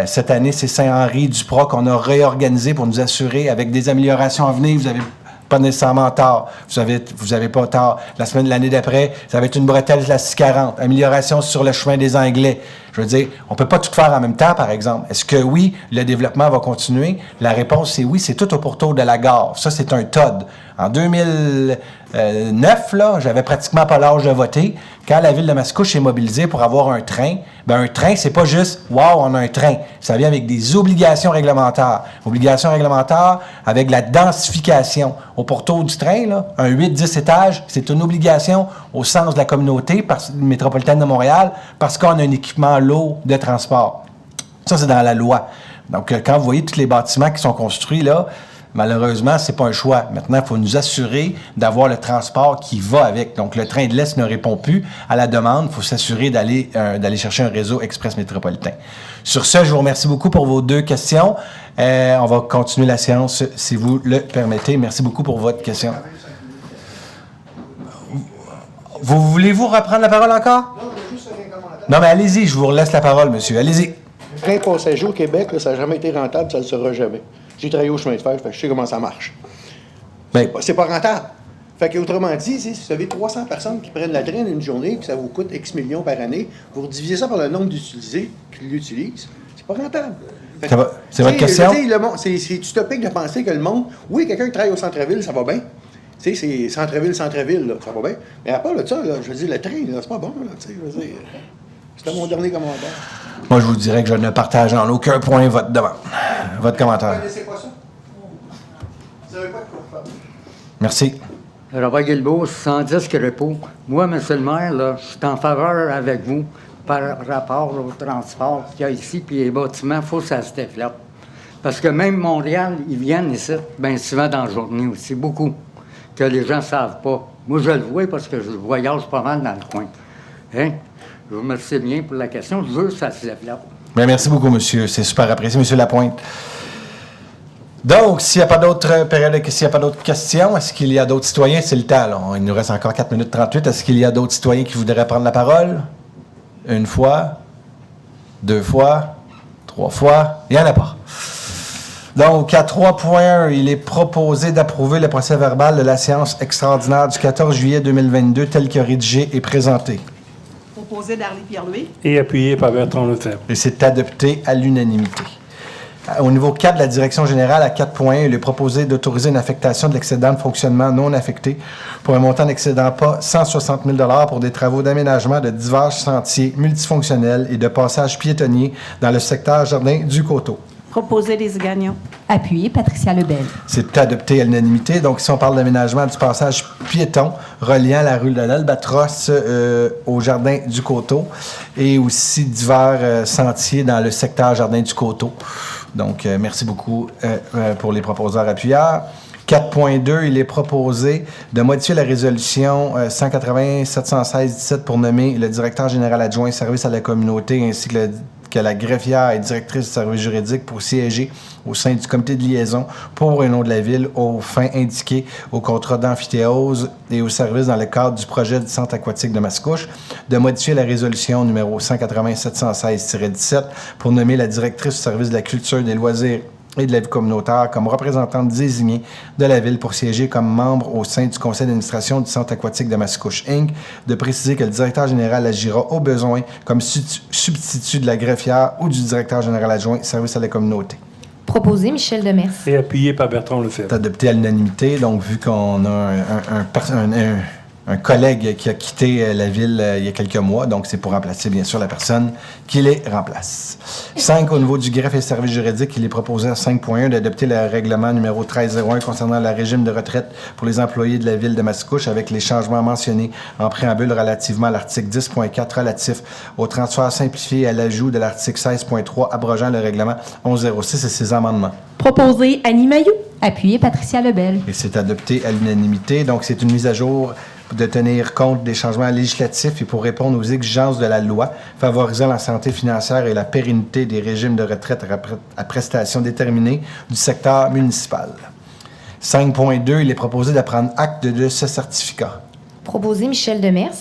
Speaker 1: Cette année, c'est Saint-Henri-du-Proc qu'on a réorganisé pour nous assurer, avec des améliorations à venir, vous avez pas nécessairement tard. Vous avez pas tard. L'année d'après, ça va être une bretelle de la 640. Amélioration sur le chemin des Anglais. Je veux dire, on peut pas tout faire en même temps, par exemple. Est-ce que oui, le développement va continuer? La réponse, c'est oui. C'est tout au pourtour de la gare. Ça, c'est un TOD. En 2009, là, j'avais pratiquement pas l'âge de voter. Quand la Ville de Mascouche est mobilisée pour avoir un train, un train, c'est pas juste « wow, on a un train ». Ça vient avec des obligations réglementaires. Obligations réglementaires avec la densification. Au pourtour du train, là, un 8-10 étages, c'est une obligation au sens de la communauté métropolitaine de Montréal parce qu'on a un équipement lourd de transport. Ça, c'est dans la loi. Donc, quand vous voyez tous les bâtiments qui sont construits, là, malheureusement, c'est pas un choix. Maintenant, il faut nous assurer d'avoir le transport qui va avec. Donc, le train de l'Est ne répond plus à la demande. Il faut s'assurer d'aller chercher un réseau express métropolitain. Sur ce, je vous remercie beaucoup pour vos 2 questions. On va continuer la séance, si vous le permettez. Merci beaucoup pour votre question. Voulez-vous reprendre la parole encore?
Speaker 3: Non, juste un commentaire.
Speaker 1: Non, mais allez-y, je vous laisse la parole, monsieur. Allez-y.
Speaker 3: Le train passager au Québec, là, ça n'a jamais été rentable, ça ne le sera jamais. J'ai travaillé au chemin de fer, je sais comment ça marche.
Speaker 1: Ben,
Speaker 3: C'est pas rentable. Fait qu'autrement dit, si vous avez 300 personnes qui prennent la train une journée, que ça vous coûte X millions par année, vous divisez ça par le nombre d'utilisés qui l'utilisent, c'est pas rentable.
Speaker 1: C'est votre question?
Speaker 3: C'est utopique de penser que le monde, oui, quelqu'un qui travaille au centre-ville, ça va bien. Tu sais, c'est centre-ville, là, ça va bien. Mais à part de ça, là, je veux dire, le train, là, c'est pas bon, là, tu sais, je veux dire. C'était mon dernier commentaire.
Speaker 1: Moi, je vous dirais que je ne partage en aucun point votre demande, votre commentaire.
Speaker 3: Vous connaissez pas ça? Vous savez pas de quoi faire.
Speaker 1: Merci.
Speaker 8: Robert Guilbeault, 110 Crépeau. Moi, M. le maire, là, je suis en faveur avec vous par rapport au transport qu'il y a ici, puis les bâtiments, il faut que ça se développe. Parce que même Montréal, ils viennent ici, bien souvent dans la journée aussi, beaucoup, que les gens ne savent pas. Moi, je le vois parce que je voyage pas mal dans le coin. Hein? Je vous remercie bien pour la question. Je veux que ça se développe.
Speaker 1: Bien, merci beaucoup, monsieur. C'est super apprécié, monsieur Lapointe. Donc, s'il n'y a pas d'autres questions, est-ce qu'il y a d'autres citoyens? C'est le temps, là. Il nous reste encore 4 minutes 38. Est-ce qu'il y a d'autres citoyens qui voudraient prendre la parole? 1 fois, 2 fois, 3 fois. Il n'y en a pas. Donc, à 3.1, il est proposé d'approuver le procès-verbal de la séance extraordinaire du 14 juillet 2022 tel que rédigé et présenté.
Speaker 9: Proposé d'Harley Pierre-Louis.
Speaker 10: Et appuyé par Bertrand Lefebvre.
Speaker 1: Et c'est adopté à l'unanimité. Au niveau 4 de la direction générale, à 4.1, il est proposé d'autoriser une affectation de l'excédent de fonctionnement non affecté pour un montant n'excédant pas 160 000 $ pour des travaux d'aménagement de divers sentiers multifonctionnels et de passages piétonniers dans le secteur Jardin du Coteau.
Speaker 9: Proposé Lise Gagnon.
Speaker 11: Appuyé Patricia Lebel.
Speaker 1: C'est adopté à l'unanimité. Donc, ici, on parle d'aménagement du passage piéton reliant la rue de l'Albatros au Jardin du Coteau et aussi divers sentiers dans le secteur Jardin du Coteau. Donc, merci beaucoup pour les proposeurs appuyeurs. 4.2, il est proposé de modifier la résolution 180-716-17 pour nommer le directeur général adjoint service à la communauté ainsi que la greffière et directrice du service juridique pour siéger au sein du comité de liaison pour et nom de la Ville aux fins indiquées au contrat d'amphithéose et au service dans le cadre du projet du centre aquatique de Mascouche, de modifier la résolution numéro 180-716-17 pour nommer la directrice du service de la culture, des loisirs et de la vie communautaire comme représentante désignée de la Ville pour siéger comme membre au sein du conseil d'administration du Centre aquatique de Mascouche, Inc., de préciser que le directeur général agira au besoin comme substitut de la greffière ou du directeur général adjoint service à la communauté.
Speaker 11: Proposé Michel Demers.
Speaker 10: Et appuyé par Bertrand Lefebvre.
Speaker 1: C'est adopté à l'unanimité, donc vu qu'on a un collègue qui a quitté la ville il y a quelques mois, donc c'est pour remplacer bien sûr la personne qui les remplace. 5, au niveau du greffe et services juridiques, il est proposé à 5.1 d'adopter le règlement numéro 1301 concernant le régime de retraite pour les employés de la ville de Mascouche avec les changements mentionnés en préambule relativement à l'article 10.4 relatif au transfert simplifié et à l'ajout de l'article 16.3 abrogeant le règlement 1106 et ses amendements.
Speaker 11: Proposé Annie Mailloux. Appuyé Patricia Lebel.
Speaker 1: Et c'est adopté à l'unanimité. Donc, c'est une mise à jour de tenir compte des changements législatifs et pour répondre aux exigences de la loi, favorisant la santé financière et la pérennité des régimes de retraite à prestations déterminées du secteur municipal. 5.2, il est proposé de prendre acte de ce certificat.
Speaker 11: Proposé Michel Demers.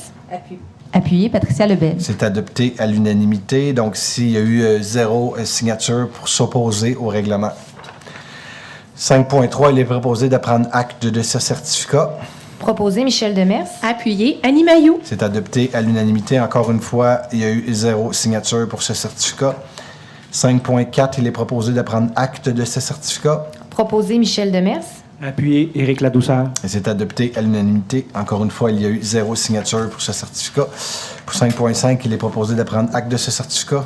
Speaker 11: Appuyé Patricia Lebel.
Speaker 1: C'est adopté à l'unanimité. Donc, s'il y a eu 0 signature pour s'opposer au règlement. 5.3, il est proposé de prendre acte de ce certificat.
Speaker 11: Proposé Michel Demers.
Speaker 9: Appuyé Annie Mailloux.
Speaker 1: C'est adopté à l'unanimité. Encore une fois, il y a eu 0 signature pour ce certificat. 5.4, il est proposé de prendre acte de ce certificat.
Speaker 11: Proposé Michel Demers.
Speaker 10: Appuyé Éric Ladouceur.
Speaker 1: Et c'est adopté à l'unanimité. Encore une fois, il y a eu 0 signature pour ce certificat. Pour 5.5, il est proposé de prendre acte de ce certificat.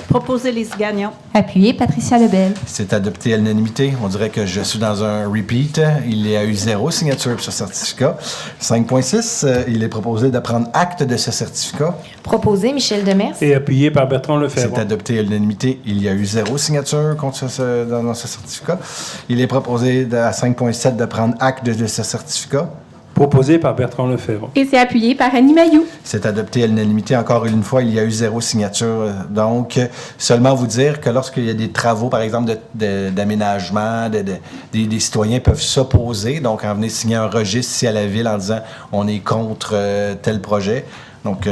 Speaker 9: Proposé Lise Gagnon.
Speaker 11: Appuyé Patricia Lebel.
Speaker 1: C'est adopté à l'unanimité. On dirait que je suis dans un repeat. Il y a eu 0 signature pour ce certificat. 5.6, il est proposé de prendre acte de ce certificat.
Speaker 11: Proposé Michel Demers.
Speaker 10: Et appuyé par Bertrand Lefebvre.
Speaker 1: C'est adopté à l'unanimité. Il y a eu 0 signature dans ce certificat. Il est proposé à 5.7 de prendre acte de ce certificat.
Speaker 10: Proposé par Bertrand Lefebvre.
Speaker 9: Et c'est appuyé par Annie Mailloux.
Speaker 1: C'est adopté à l'unanimité. Encore une fois, il y a eu 0 signature. Donc, seulement vous dire que lorsqu'il y a des travaux, par exemple, d'aménagement, des citoyens peuvent s'opposer. Donc, en venir signer un registre ici à la ville en disant on est contre tel projet. Donc,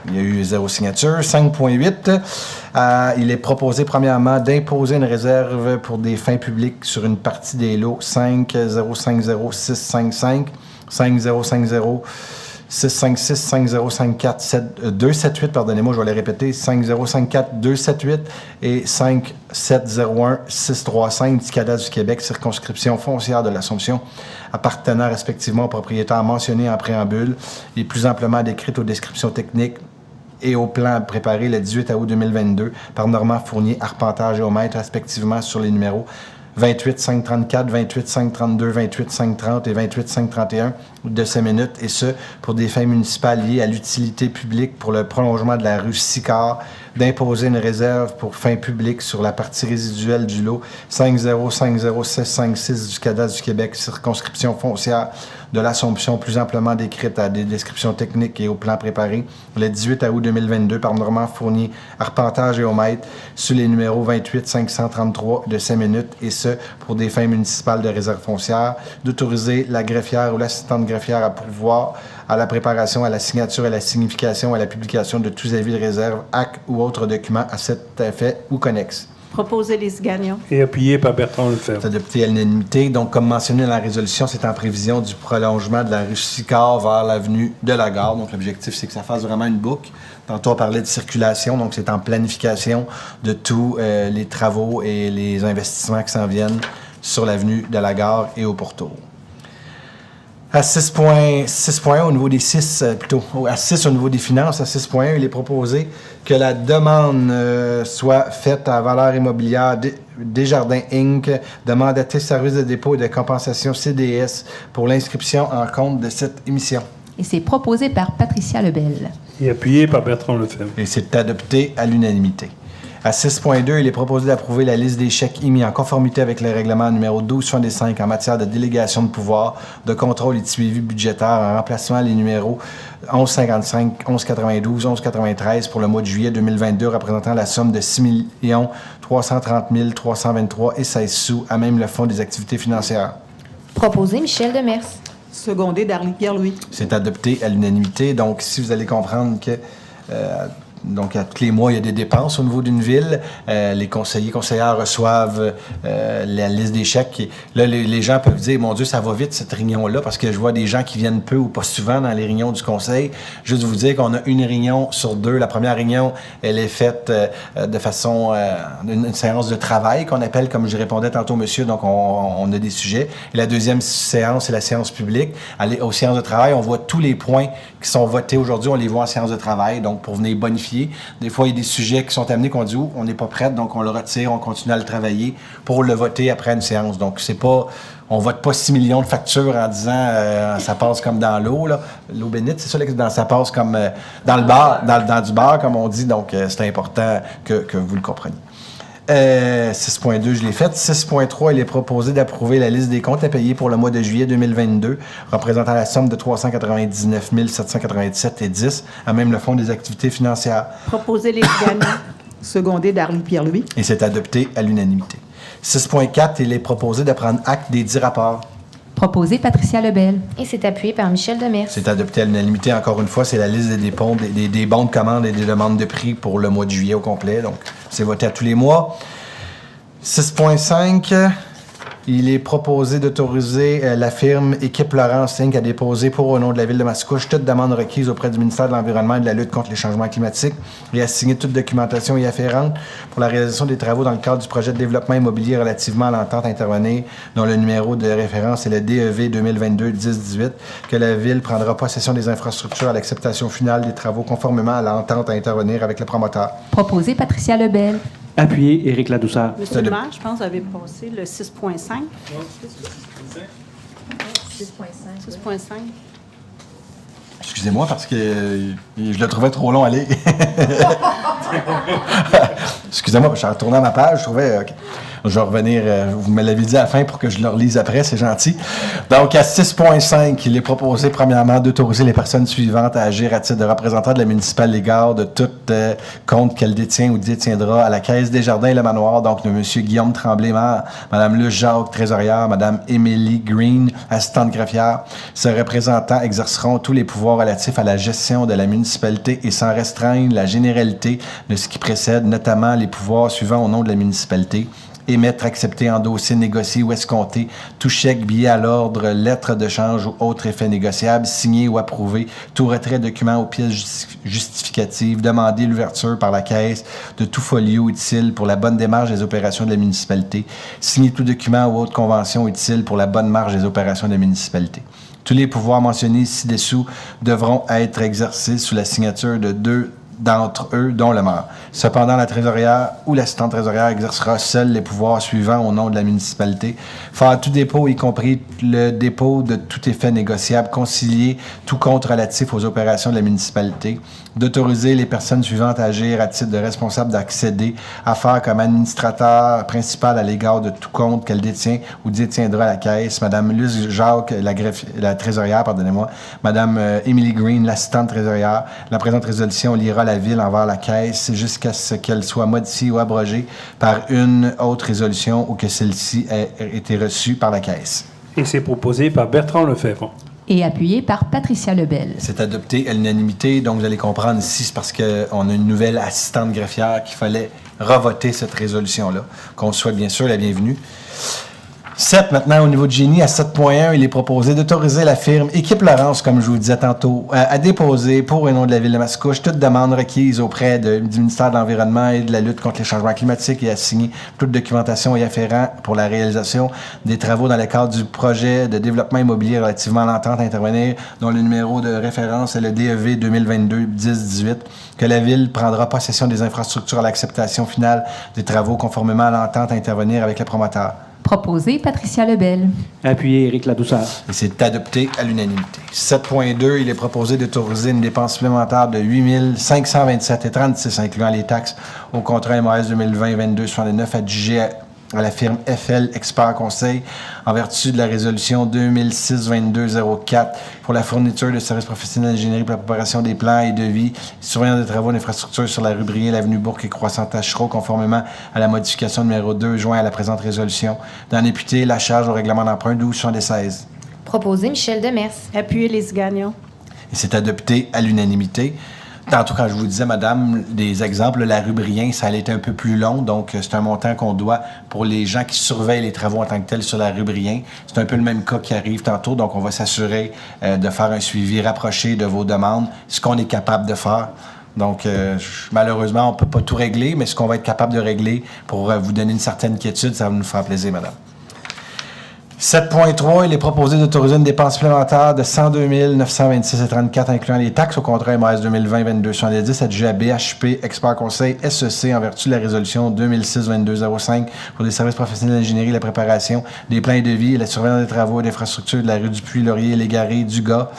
Speaker 1: il y a eu 0 signature. 5.8, il est proposé, premièrement, d'imposer une réserve pour des fins publiques sur une partie des lots 5050655, 5050 656 5054 278, pardonnez-moi, je vais les répéter, 5054 278 et 5701 635 du cadastre du Québec, circonscription foncière de l'Assomption, appartenant respectivement aux propriétaires mentionnés en préambule et plus amplement décrites aux descriptions techniques et au plan préparé le 18 août 2022 par Normand Fournier, arpenteur géomètre, respectivement sur les numéros 28 534, 28 532, 28 530 et 28 531 de ces minutes, et ce, pour des fins municipales liées à l'utilité publique pour le prolongement de la rue Sicard, d'imposer une réserve pour fins publiques sur la partie résiduelle du lot 5050656 du cadastre du Québec, circonscription foncière de l'Assomption, plus amplement décrite à des descriptions techniques et au plan préparé le 18 août 2022 par Normand Fournier, arpenteur géomètre, sur les numéros 28 533 de 5 minutes, et ce, pour des fins municipales de réserve foncière, d'autoriser la greffière ou l'assistante greffière à pourvoir à la préparation, à la signature, à la signification, à la publication de tous avis de réserve, actes ou autres documents à cet effet ou connexes.
Speaker 9: Proposé Lise Gagnon.
Speaker 10: Et appuyé par Bertrand Lefebvre.
Speaker 1: C'est adopté à l'unanimité. Donc, comme mentionné dans la résolution, c'est en prévision du prolongement de la rue Sicard vers l'avenue de la Gare. Donc, l'objectif, c'est que ça fasse vraiment une boucle. Tantôt, on parlait de circulation, donc c'est en planification de tous les travaux et les investissements qui s'en viennent sur l'avenue de la Gare et au pourtour. À 6.1 au niveau des 6, à 6 au niveau des finances, à 6.1, il est proposé que la demande soit faite à Valeur Immobilière Desjardins Inc. de mandater Service de dépôt et de compensation CDS pour l'inscription en compte de cette émission.
Speaker 11: Et c'est proposé par Patricia Lebel.
Speaker 10: Et appuyé par Bertrand Lefebvre.
Speaker 1: Et c'est adopté à l'unanimité. À 6.2, il est proposé d'approuver la liste des chèques émis en conformité avec le règlement numéro 1265 en matière de délégation de pouvoir, de contrôle et de suivi budgétaire en remplacement les numéros 1155, 1192, 1193 pour le mois de juillet 2022 représentant la somme de 6 330 323 et 16 sous à même le fonds des activités financières.
Speaker 11: Proposé Michel Demers.
Speaker 9: Secondé Darlie Pierre-Louis.
Speaker 1: C'est adopté à l'unanimité. Donc, si vous allez comprendre que donc à tous les mois, il y a des dépenses au niveau d'une ville. Les conseillères reçoivent la liste des chèques. Et là, les gens peuvent dire, mon Dieu, ça va vite cette réunion-là, parce que je vois des gens qui viennent peu ou pas souvent dans les réunions du conseil. Juste vous dire qu'on a une réunion sur 2. La première réunion, elle est faite de façon, une séance de travail qu'on appelle, comme je répondais tantôt, monsieur, donc on a des sujets. Et la deuxième séance, c'est la séance publique. Aux séances de travail, on voit tous les points qui sont votés aujourd'hui, on les voit en séance de travail, donc pour venir bonifier. Des fois, il y a des sujets qui sont amenés qu'on dit, on n'est pas prêt, donc on le retire, on continue à le travailler pour le voter après une séance. Donc, c'est pas, on vote pas 6 millions de factures en disant ça passe comme dans l'eau, là. L'eau bénite, c'est ça, là, ça passe comme dans le bar, dans du bar, comme on dit, donc c'est important que vous le compreniez. 6.2, je l'ai fait. 6.3, il est proposé d'approuver la liste des comptes à payer pour le mois de juillet 2022, représentant la somme de 399 797,10 à même le fonds des activités financières.
Speaker 9: Proposer les gagnants.
Speaker 12: Secondé Darlene Pierre-Louis.
Speaker 1: Et c'est adopté à l'unanimité. 6.4, il est proposé de prendre acte des 10 rapports.
Speaker 11: Proposé Patricia Lebel.
Speaker 13: Et c'est appuyé par Michel Demers.
Speaker 1: C'est adopté à l'unanimité. Encore une fois, c'est la liste des bons de commande et des demandes de prix pour le mois de juillet au complet. Donc, c'est voté à tous les mois. 6.5, il est proposé d'autoriser la firme Équipe Laurence Inc. à déposer pour au nom de la Ville de Mascouche toute demande requise auprès du ministère de l'Environnement et de la lutte contre les changements climatiques et à signer toute documentation y afférente pour la réalisation des travaux dans le cadre du projet de développement immobilier relativement à l'entente à intervenir, dont le numéro de référence est le DEV 2022-1018, que la Ville prendra possession des infrastructures à l'acceptation finale des travaux conformément à l'entente à intervenir avec le promoteur.
Speaker 11: Proposé Patricia Lebel.
Speaker 14: Appuyé Éric Ladouceur.
Speaker 9: Monsieur le maire, je pense que vous avez passé le 6.5. 6.5.
Speaker 1: Excusez-moi parce que je le trouvais trop long à lire. Excusez-moi, je suis retourné à ma page, je trouvais... Je vais revenir, vous me l'avez dit à la fin pour que je le relise après, c'est gentil. Donc, à 6.5, il est proposé, premièrement, d'autoriser les personnes suivantes à agir à titre de représentant de la municipale l'égard de tout compte qu'elle détient ou détiendra à la Caisse des Jardins et le Manoir, donc de M. Guillaume Tremblay, maire, Mme Le Jacques, trésorière, Mme Émilie Green, assistante greffière. Ces représentants exerceront tous les pouvoirs relatifs à la gestion de la municipalité et sans restreindre la généralité de ce qui précède, notamment les pouvoirs suivants au nom de la municipalité. Émettre, accepter, endosser, négocier ou escompter tout chèque, billet à l'ordre, lettre de change ou autre effet négociable, signer ou approuver tout retrait de document ou pièces justificatives, demander l'ouverture par la Caisse de tout folio utile pour la bonne démarche des opérations de la municipalité, signer tout document ou autre convention utile pour la bonne marche des opérations de la municipalité. Tous les pouvoirs mentionnés ci-dessous devront être exercés sous la signature de 2 d'entre eux, dont le maire. Cependant, la trésorière ou l'assistante trésorière exercera seul les pouvoirs suivants au nom de la municipalité. Faire tout dépôt, y compris le dépôt de tout effet négociable, concilier tout compte relatif aux opérations de la municipalité, d'autoriser les personnes suivantes à agir à titre de responsable d'accéder à faire comme administrateur principal à l'égard de tout compte qu'elle détient ou détiendra la Caisse, Mme Luce Jacques, la trésorière, pardonnez-moi, Mme Emily Green, l'assistante trésorière. La présente résolution liera la Ville envers la Caisse jusqu'à ce qu'elle soit modifiée ou abrogée par une autre résolution ou que celle-ci ait été reçue par la Caisse.
Speaker 10: Et c'est proposé par Bertrand Lefebvre.
Speaker 11: Et appuyé par Patricia Lebel.
Speaker 1: C'est adopté à l'unanimité, donc vous allez comprendre ici, c'est parce qu'on a une nouvelle assistante greffière qu'il fallait revoter cette résolution-là, qu'on souhaite bien sûr la bienvenue. 7, maintenant, au niveau de génie, à 7.1, il est proposé d'autoriser la firme Équipe Laurence, comme je vous le disais tantôt, à déposer pour et nom de la Ville de Mascouche toute demande requise auprès du ministère de l'Environnement et de la lutte contre les changements climatiques et à signer toute documentation y afférent pour la réalisation des travaux dans le cadre du projet de développement immobilier relativement à l'entente à intervenir, dont le numéro de référence est le DEV 2022-1018, que la Ville prendra possession des infrastructures à l'acceptation finale des travaux conformément à l'entente à intervenir avec le promoteur.
Speaker 11: Proposé Patricia Lebel.
Speaker 14: Appuyé Éric Ladouceur.
Speaker 1: Et c'est adopté à l'unanimité. 7.2, il est proposé d'autoriser une dépense supplémentaire de 8 527,36 incluant les taxes au contrat MAS 2020-22-69 adjugé à la firme FL Expert Conseil en vertu de la résolution 2006-2204 pour la fourniture de services professionnels d'ingénierie pour la préparation des plans et devis, surveillance des travaux d'infrastructure sur la rue Brié, l'avenue Bourque et Croissant Tachereau, conformément à la modification numéro 2 joint à la présente résolution, d'en imputer la charge au règlement d'emprunt 1276.
Speaker 13: Proposé Michel Demers.
Speaker 9: Appuyer les gagnants.
Speaker 1: Et c'est adopté à l'unanimité. Tantôt, quand je vous disais, madame, des exemples, la rue Brien, ça allait être un peu plus long, donc c'est un montant qu'on doit pour les gens qui surveillent les travaux en tant que tels sur la rue Brien. C'est un peu le même cas qui arrive tantôt, donc on va s'assurer de faire un suivi rapproché de vos demandes, ce qu'on est capable de faire. Donc, malheureusement, on ne peut pas tout régler, mais ce qu'on va être capable de régler pour vous donner une certaine quiétude, ça va nous faire plaisir, madame. 7.3, il est proposé d'autoriser une dépense supplémentaire de 102 926,34 incluant les taxes au contrat MAS 2020-2270 adjugé à BHP Expert Conseil SEC en vertu de la résolution 2006-2205 pour des services professionnels d'ingénierie, la préparation des plans et devis et la surveillance des travaux et d'infrastructures de la rue du Puy-Laurier, les Garés, Dugas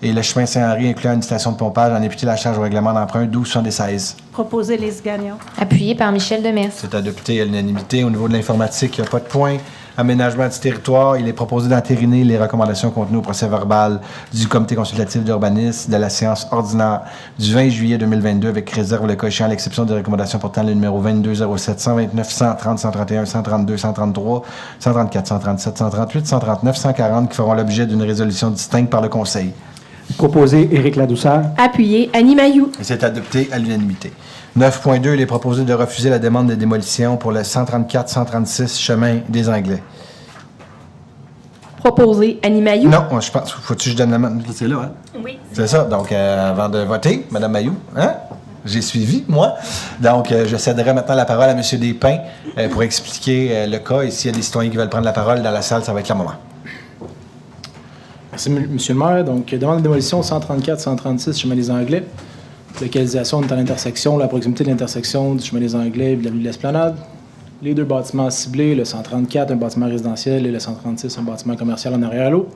Speaker 1: et le chemin Saint-Henri incluant une station de pompage en imputer la charge au règlement d'emprunt 1276.
Speaker 9: Proposer les gagnants.
Speaker 11: Appuyé par Michel Demers.
Speaker 1: C'est adopté à l'unanimité. Au niveau de l'informatique, il n'y a pas de point. Aménagement du territoire, il est proposé d'entériner les recommandations contenues au procès-verbal du comité consultatif d'urbanisme de la séance ordinaire du 20 juillet 2022 avec réserve le cas échéant à l'exception des recommandations portant le numéro 2207, 129, 130, 131, 132, 133, 134, 137, 138, 139, 140 qui feront l'objet d'une résolution distincte par le Conseil.
Speaker 14: Proposé Éric Ladouceur.
Speaker 4: Appuyé Annie Mailloux.
Speaker 1: Et c'est adopté à l'unanimité. 9.2, il est proposé de refuser la demande de démolition pour le 134-136 chemin des Anglais.
Speaker 4: Proposé Annie Mailloux.
Speaker 1: Non, je pense, faut-tu que je donne la main? C'est là, hein?
Speaker 4: Oui.
Speaker 1: C'est ça. Donc, avant de voter, Mme Mailloux, hein? J'ai suivi, moi. Donc, je céderai maintenant la parole à M. Despins pour expliquer le cas. Et s'il y a des citoyens qui veulent prendre la parole dans la salle, ça va être le moment.
Speaker 13: Merci, M. le maire. Donc, demande de démolition 134-136 chemin des Anglais. Localisation est à l'intersection, la proximité de l'intersection du chemin des Anglais et de l'avenue de l'Esplanade. Les deux bâtiments ciblés, le 134, un bâtiment résidentiel, et le 136, un bâtiment commercial en arrière-lot.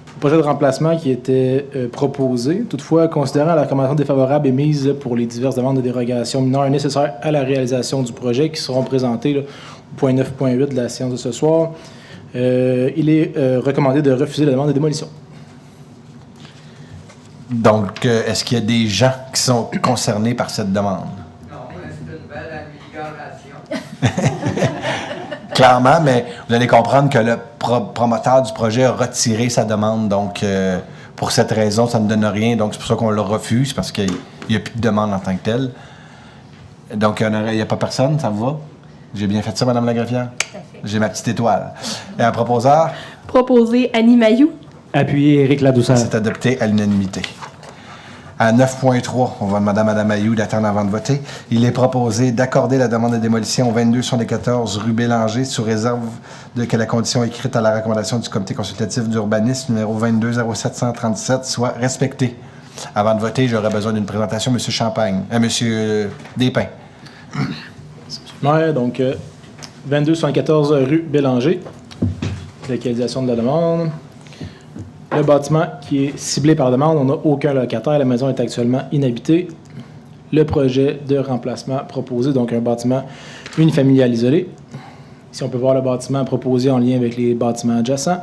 Speaker 13: Le projet de remplacement qui était proposé. Toutefois, considérant la recommandation défavorable émise pour les diverses demandes de dérogation mineures nécessaires à la réalisation du projet qui seront présentées là, au point 9.8 de la séance de ce soir, il est recommandé de refuser la demande de démolition.
Speaker 1: Donc, est-ce qu'il y a des gens qui sont concernés par cette demande?
Speaker 8: Non, c'est une belle amélioration.
Speaker 1: Clairement, mais vous allez comprendre que le promoteur du projet a retiré sa demande. Donc, pour cette raison, ça ne donne rien. Donc, c'est pour ça qu'on le refuse, parce qu'il n'y a plus de demande en tant que telle. Donc, il n'y a pas personne, ça vous va? J'ai bien fait ça, Mme la greffière? J'ai ma petite étoile. Et un proposeur?
Speaker 4: Proposé Annie Mailloux.
Speaker 14: Appuyé Éric Ladouceur.
Speaker 1: C'est adopté à l'unanimité. À 9.3, on va demander à Mme Mailloux d'attendre avant de voter. Il est proposé d'accorder la demande de démolition au 2274 rue Bélanger sous réserve de que la condition écrite à la recommandation du comité consultatif d'urbanisme numéro 220737 soit respectée. Avant de voter, j'aurais besoin d'une présentation. M. Champagne, M. Despins.
Speaker 13: Maire, donc 2274 rue Bélanger. Localisation de la demande. Le bâtiment qui est ciblé par demande, on n'a aucun locataire. La maison est actuellement inhabitée. Le projet de remplacement proposé, donc un bâtiment unifamilial isolé. Ici, on peut voir le bâtiment proposé en lien avec les bâtiments adjacents.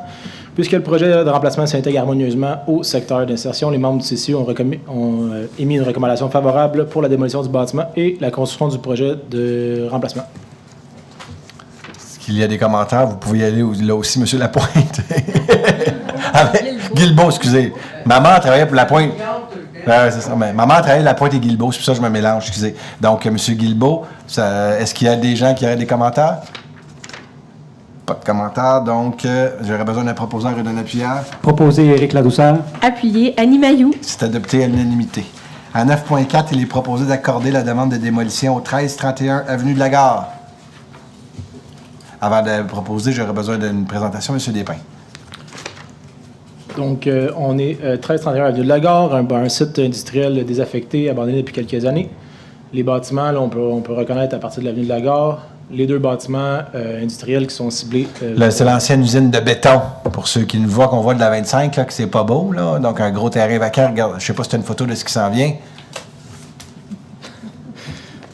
Speaker 13: Puisque le projet de remplacement s'intègre harmonieusement au secteur d'insertion, les membres du CCU ont émis une recommandation favorable pour la démolition du bâtiment et la construction du projet de remplacement.
Speaker 1: Est-ce qu'il y a des commentaires? Vous pouvez y aller là aussi, M. Lapointe. Guilbeault, excusez. Maman travaillait pour Lapointe. C'est ça. Mais maman travaillait Lapointe et Guilbeault, c'est pour ça que je me mélange, excusez. Donc, M. Guilbeault, est-ce qu'il y a des gens qui auraient des commentaires? Pas de commentaires, donc j'aurais besoin d'un proposeur et d'un appuyeur.
Speaker 14: Proposé Éric Ladouceur.
Speaker 4: Appuyé Annie Mailloux.
Speaker 1: C'est adopté à l'unanimité. À 9.4, il est proposé d'accorder la demande de démolition au 1331 avenue de la Gare. Avant de proposer, j'aurais besoin d'une présentation, M. Despins.
Speaker 13: Donc, on est 1331 avenue de la Gare, un site industriel désaffecté, abandonné depuis quelques années. Les bâtiments, là, on peut reconnaître à partir de l'avenue de la Gare les deux bâtiments industriels qui sont ciblés.
Speaker 1: C'est l'ancienne usine de béton, pour ceux qui nous voient, qu'on voit de la 25, là, que c'est pas beau, là. Donc, un gros terrain vacant. Regarde, je sais pas si c'est une photo de ce qui s'en vient.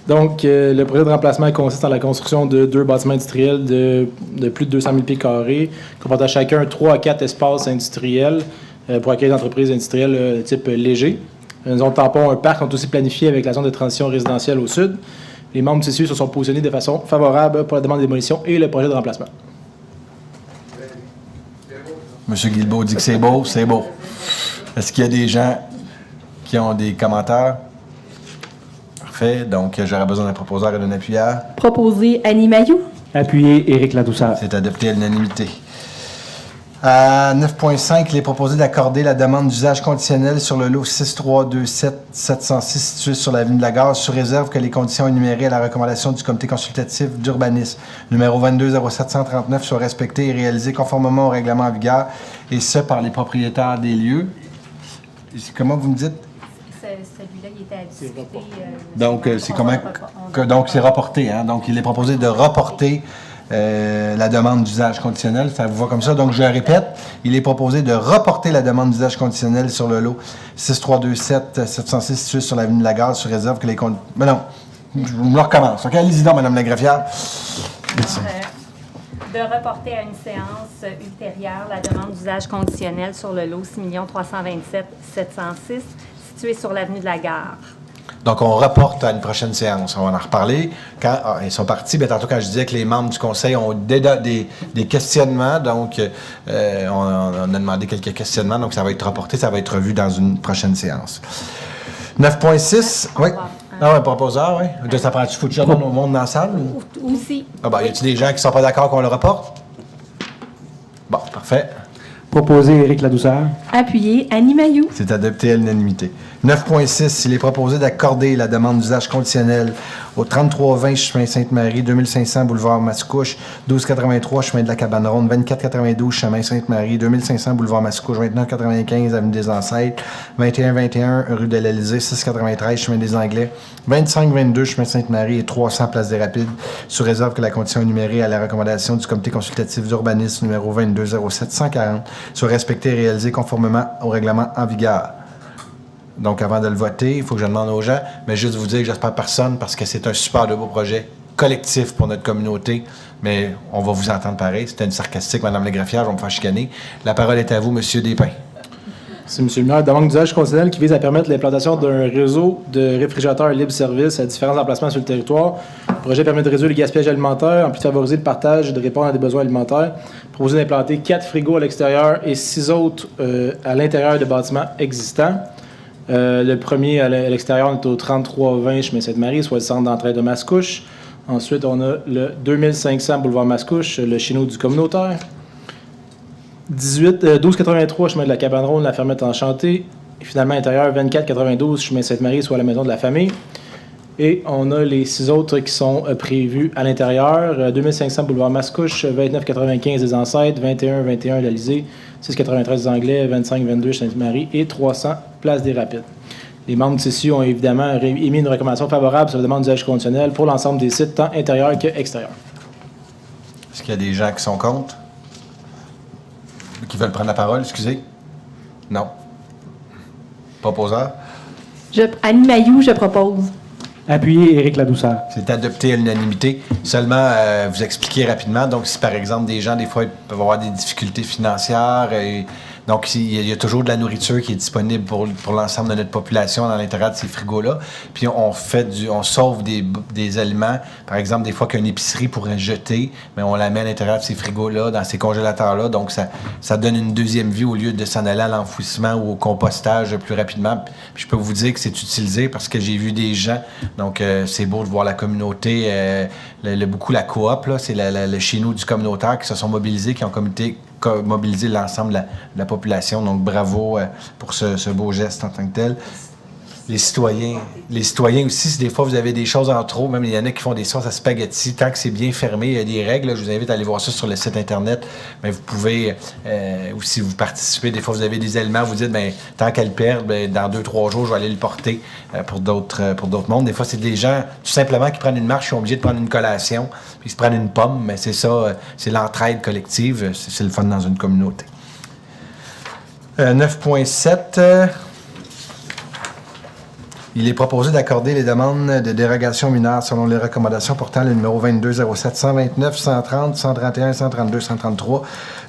Speaker 13: Donc, le projet de remplacement consiste en la construction de deux bâtiments industriels de plus de 200 000 pieds carrés, comportant chacun 3 à 4 espaces industriels pour accueillir des entreprises industrielles type léger. Une zone tampon, un parc sont aussi planifiés avec la zone de transition résidentielle au sud. Les membres du CCU se sont positionnés de façon favorable pour la demande de démolition et le projet de remplacement.
Speaker 1: M. Guilbeault dit que c'est beau, c'est beau. Est-ce qu'il y a des gens qui ont des commentaires? Parfait. Donc, j'aurais besoin d'un proposeur et d'un appuyeur.
Speaker 4: Proposé Annie Mailloux.
Speaker 14: Appuyé Éric Ladouceur.
Speaker 1: C'est adopté à l'unanimité. À 9.5, il est proposé d'accorder la demande d'usage conditionnel sur le lot 6327-706 situé sur l'avenue de la Gare, sous réserve que les conditions énumérées à la recommandation du comité consultatif d'urbanisme numéro 220739 soient respectées et réalisées conformément au règlement en vigueur, et ce, par les propriétaires des lieux. Comment vous me dites?
Speaker 9: Celui-là, il était à discuter.
Speaker 1: Donc, c'est comment? Donc, c'est reporté. Hein? Donc, il est proposé de reporter la demande d'usage conditionnel. Ça vous va comme ça? Donc, je le répète, il est proposé de reporter la demande d'usage conditionnel sur le lot 6327-706 situé sur l'avenue de la Gare, sous réserve que les conditions... Mais non, je me recommence. OK, allez-y donc, Mme la greffière.
Speaker 15: De reporter à une séance ultérieure la demande d'usage conditionnel sur le lot 6 327 706 situé sur l'avenue de la Gare.
Speaker 1: Donc, on reporte à une prochaine séance. On va en reparler. Ils sont partis. Bien, tantôt, quand je disais que les membres du conseil ont des questionnements, donc on a demandé quelques questionnements, donc ça va être reporté, ça va être revu dans une prochaine séance. 9.6, oui. Ah oui, proposeur, oui. Ça prend-tu foutu au monde dans la salle?
Speaker 15: Ou... Aussi.
Speaker 1: Ah ben, y a-t-il des gens qui ne sont pas d'accord qu'on le reporte? Bon, parfait.
Speaker 14: Proposé Éric Ladouceur.
Speaker 4: Appuyé Annie Mailloux.
Speaker 1: C'est adopté à l'unanimité. 9.6, il est proposé d'accorder la demande d'usage conditionnel au 3320 chemin Sainte-Marie, 2500 boulevard Mascouche, 1283 chemin de la Cabane-Ronde, 2492 chemin Sainte-Marie, 2500 boulevard Mascouche, 2995 avenue des Ancêtres, 2121 rue de l'Élysée, 693 chemin des Anglais, 2522 chemin Sainte-Marie et 300 place des Rapides, sous réserve que la condition énumérée à la recommandation du comité consultatif d'urbanisme numéro 220740 soit respectée et réalisée conformément au règlement en vigueur. Donc, avant de le voter, il faut que je demande aux gens, mais juste vous dire que j'espère personne parce que c'est un super de beau projet collectif pour notre communauté, mais on va vous entendre pareil. C'était une sarcastique, Mme la greffière, je vais me faire chicaner. La parole est à vous, M. Despins.
Speaker 13: C'est M. le maire. Demande d'usage conditionnel qui vise à permettre l'implantation d'un réseau de réfrigérateurs libre-service à différents emplacements sur le territoire. Le projet permet de réduire le gaspillage alimentaire, en plus de favoriser le partage et de répondre à des besoins alimentaires. Proposé d'implanter 4 frigos à l'extérieur et 6 autres à l'intérieur de bâtiments existants. Le premier à l'extérieur, on est au 3320 chemin Sainte-Marie, soit le centre d'entrée de Mascouche. Ensuite, on a le 2500 boulevard Mascouche, le chez nous du communautaire. 1283 chemin de la Cabane-Ronde, la fermette enchantée. Et finalement, intérieur, 2492 chemin Sainte-Marie, soit la maison de la famille. Et on a les 6 autres qui sont prévus à l'intérieur. 2500 boulevard Mascouche, 2995 des Ancêtres, 2121 l'Élysée, 693 des Anglais, 2522 Sainte-Marie et 300 place des Rapides. Les membres du CCU ont évidemment émis une recommandation favorable sur la demande d'usage conditionnel pour l'ensemble des sites, tant intérieurs qu'extérieurs.
Speaker 1: Est-ce qu'il y a des gens qui sont contre? Qui veulent prendre la parole, excusez? Non. Proposeur?
Speaker 4: Annie Mailloux, je propose.
Speaker 14: Appuyé Éric Ladouceur.
Speaker 1: C'est adopté à l'unanimité. Seulement, vous expliquer rapidement. Donc, si par exemple, des gens, des fois, peuvent avoir des difficultés financières, donc il y a toujours de la nourriture qui est disponible pour l'ensemble de notre population dans l'intérieur de ces frigos-là. Puis on sauve des aliments. Par exemple, des fois qu'une épicerie pourrait jeter, mais on la met à l'intérieur de ces frigos-là, dans ces congélateurs-là. Donc, ça donne une deuxième vie au lieu de s'en aller à l'enfouissement ou au compostage plus rapidement. Puis je peux vous dire que c'est utilisé parce que j'ai vu des gens. Donc, c'est beau de voir la communauté, beaucoup la coop, là, c'est le chez nous du communautaire qui se sont mobilisés, qui ont mobilisé l'ensemble de la population. Donc, bravo pour ce beau geste en tant que tel. Les citoyens aussi, si des fois vous avez des choses en trop, même il y en a qui font des sauces à spaghetti, tant que c'est bien fermé, il y a des règles, je vous invite à aller voir ça sur le site Internet, mais vous pouvez, ou si vous participez, des fois vous avez des aliments, vous dites, bien, tant qu'elles perdent, bien, dans 2-3 jours, je vais aller le porter pour d'autres mondes. Des fois, c'est des gens, tout simplement, qui prennent une marche, qui sont obligés de prendre une collation, puis ils se prennent une pomme, mais c'est ça, c'est l'entraide collective, c'est le fun dans une communauté. 9.7... Il est proposé d'accorder les demandes de dérogation mineure selon les recommandations portant le numéro 2207 129 130 131 132 133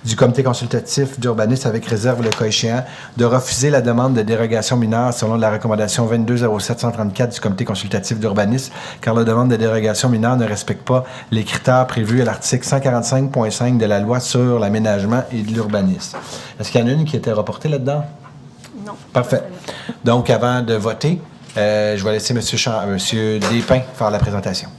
Speaker 1: du comité consultatif d'urbanisme avec réserve le cas échéant de refuser la demande de dérogation mineure selon la recommandation 2207 134 du comité consultatif d'urbanisme car la demande de dérogation mineure ne respecte pas les critères prévus à l'article 145.5 de la loi sur l'aménagement et de l'urbanisme. Est-ce qu'il y en a une qui était reportée là-dedans?
Speaker 15: Non.
Speaker 1: Parfait. Donc, avant de voter, Je vais laisser M. Despins faire la présentation.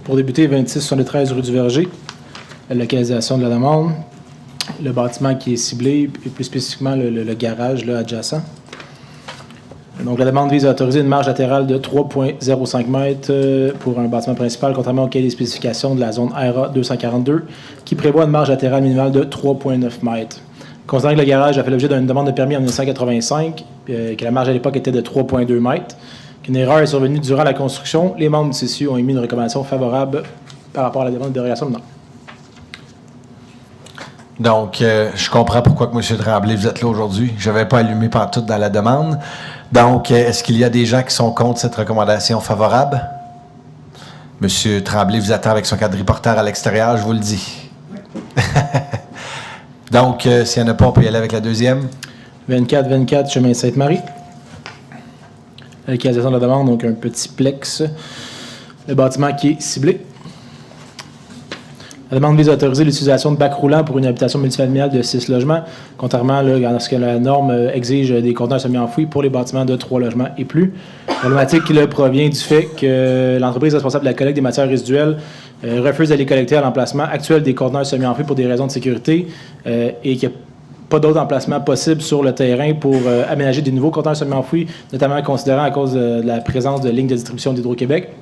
Speaker 13: Pour débuter, 2673 rue du Verger, la localisation de la demande, le bâtiment qui est ciblé, et plus spécifiquement le garage là, adjacent. Donc, la demande vise à autoriser une marge latérale de 3,05 m pour un bâtiment principal, contrairement au cahier des spécifications de la zone RA 242, qui prévoit une marge latérale minimale de 3,9 m. Considérant que le garage a fait l'objet d'une demande de permis en 1985, que la marge à l'époque était de 3,2 m, qu'une erreur est survenue durant la construction, les membres du CCU ont émis une recommandation favorable par rapport à la demande de dérogation menant.
Speaker 1: Donc, je comprends pourquoi que M. Tremblay, vous êtes là aujourd'hui. Je n'avais pas allumé pantoute dans la demande. Donc, est-ce qu'il y a des gens qui sont contre cette recommandation favorable? M. Tremblay vous attend avec son quadriporteur à l'extérieur, je vous le dis. Donc, s'il n'y en a pas, on peut y aller avec la deuxième.
Speaker 13: 2424 chemin Sainte-Marie. La localisation de la demande, donc un petit plex. Le bâtiment qui est ciblé. La demande vise à autoriser l'utilisation de bacs roulants pour une habitation multifamiliale de 6 logements, contrairement à ce que la norme exige des conteneurs semi-enfouis pour les bâtiments de 3 logements et plus. La problématique qui provient du fait que l'entreprise responsable de la collecte des matières résiduelles refuse d'aller collecter à l'emplacement actuel des conteneurs semi-enfouis pour des raisons de sécurité et qu'il n'y a pas d'autres emplacements possibles sur le terrain pour aménager des nouveaux conteneurs semi-enfouis, notamment considérant à cause de la présence de lignes de distribution d'Hydro-Québec.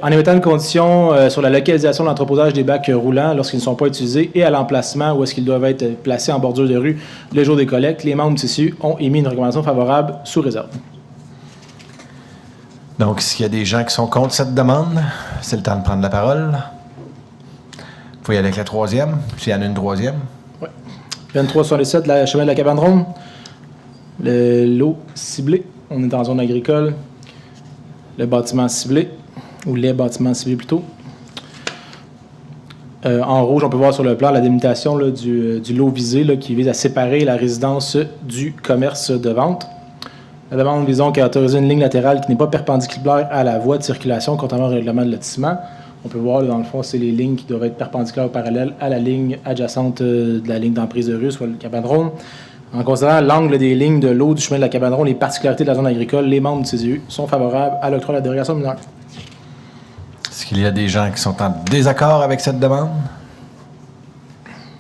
Speaker 13: En émettant une condition sur la localisation de l'entreposage des bacs roulants lorsqu'ils ne sont pas utilisés et à l'emplacement où est-ce qu'ils doivent être placés en bordure de rue le jour des collectes, les membres du CCU ont émis une recommandation favorable sous réserve.
Speaker 1: Donc, s'il y a des gens qui sont contre cette demande, c'est le temps de prendre la parole. Il faut y aller avec la troisième, s'il y en a une troisième.
Speaker 13: Oui. 2367, la chemin de la Cabane Ronde. Le lot ciblé. On est en zone agricole. Le bâtiment ciblé. Ou les bâtiments ciblés plutôt. En rouge, on peut voir sur le plan la délimitation là, du lot visé là, qui vise à séparer la résidence du commerce de vente. La demande vise donc à autoriser une ligne latérale qui n'est pas perpendiculaire à la voie de circulation, contrairement au règlement de lotissement. On peut voir, là, dans le fond, c'est les lignes qui doivent être perpendiculaires ou parallèles à la ligne adjacente de la ligne d'emprise de rue, soit le Cabane Ronde. En considérant l'angle des lignes de l'eau du chemin de la Cabane Ronde, les particularités de la zone agricole, les membres du CCU sont favorables à l'octroi de la dérogation mineure.
Speaker 1: Est-ce qu'il y a des gens qui sont en désaccord avec cette demande?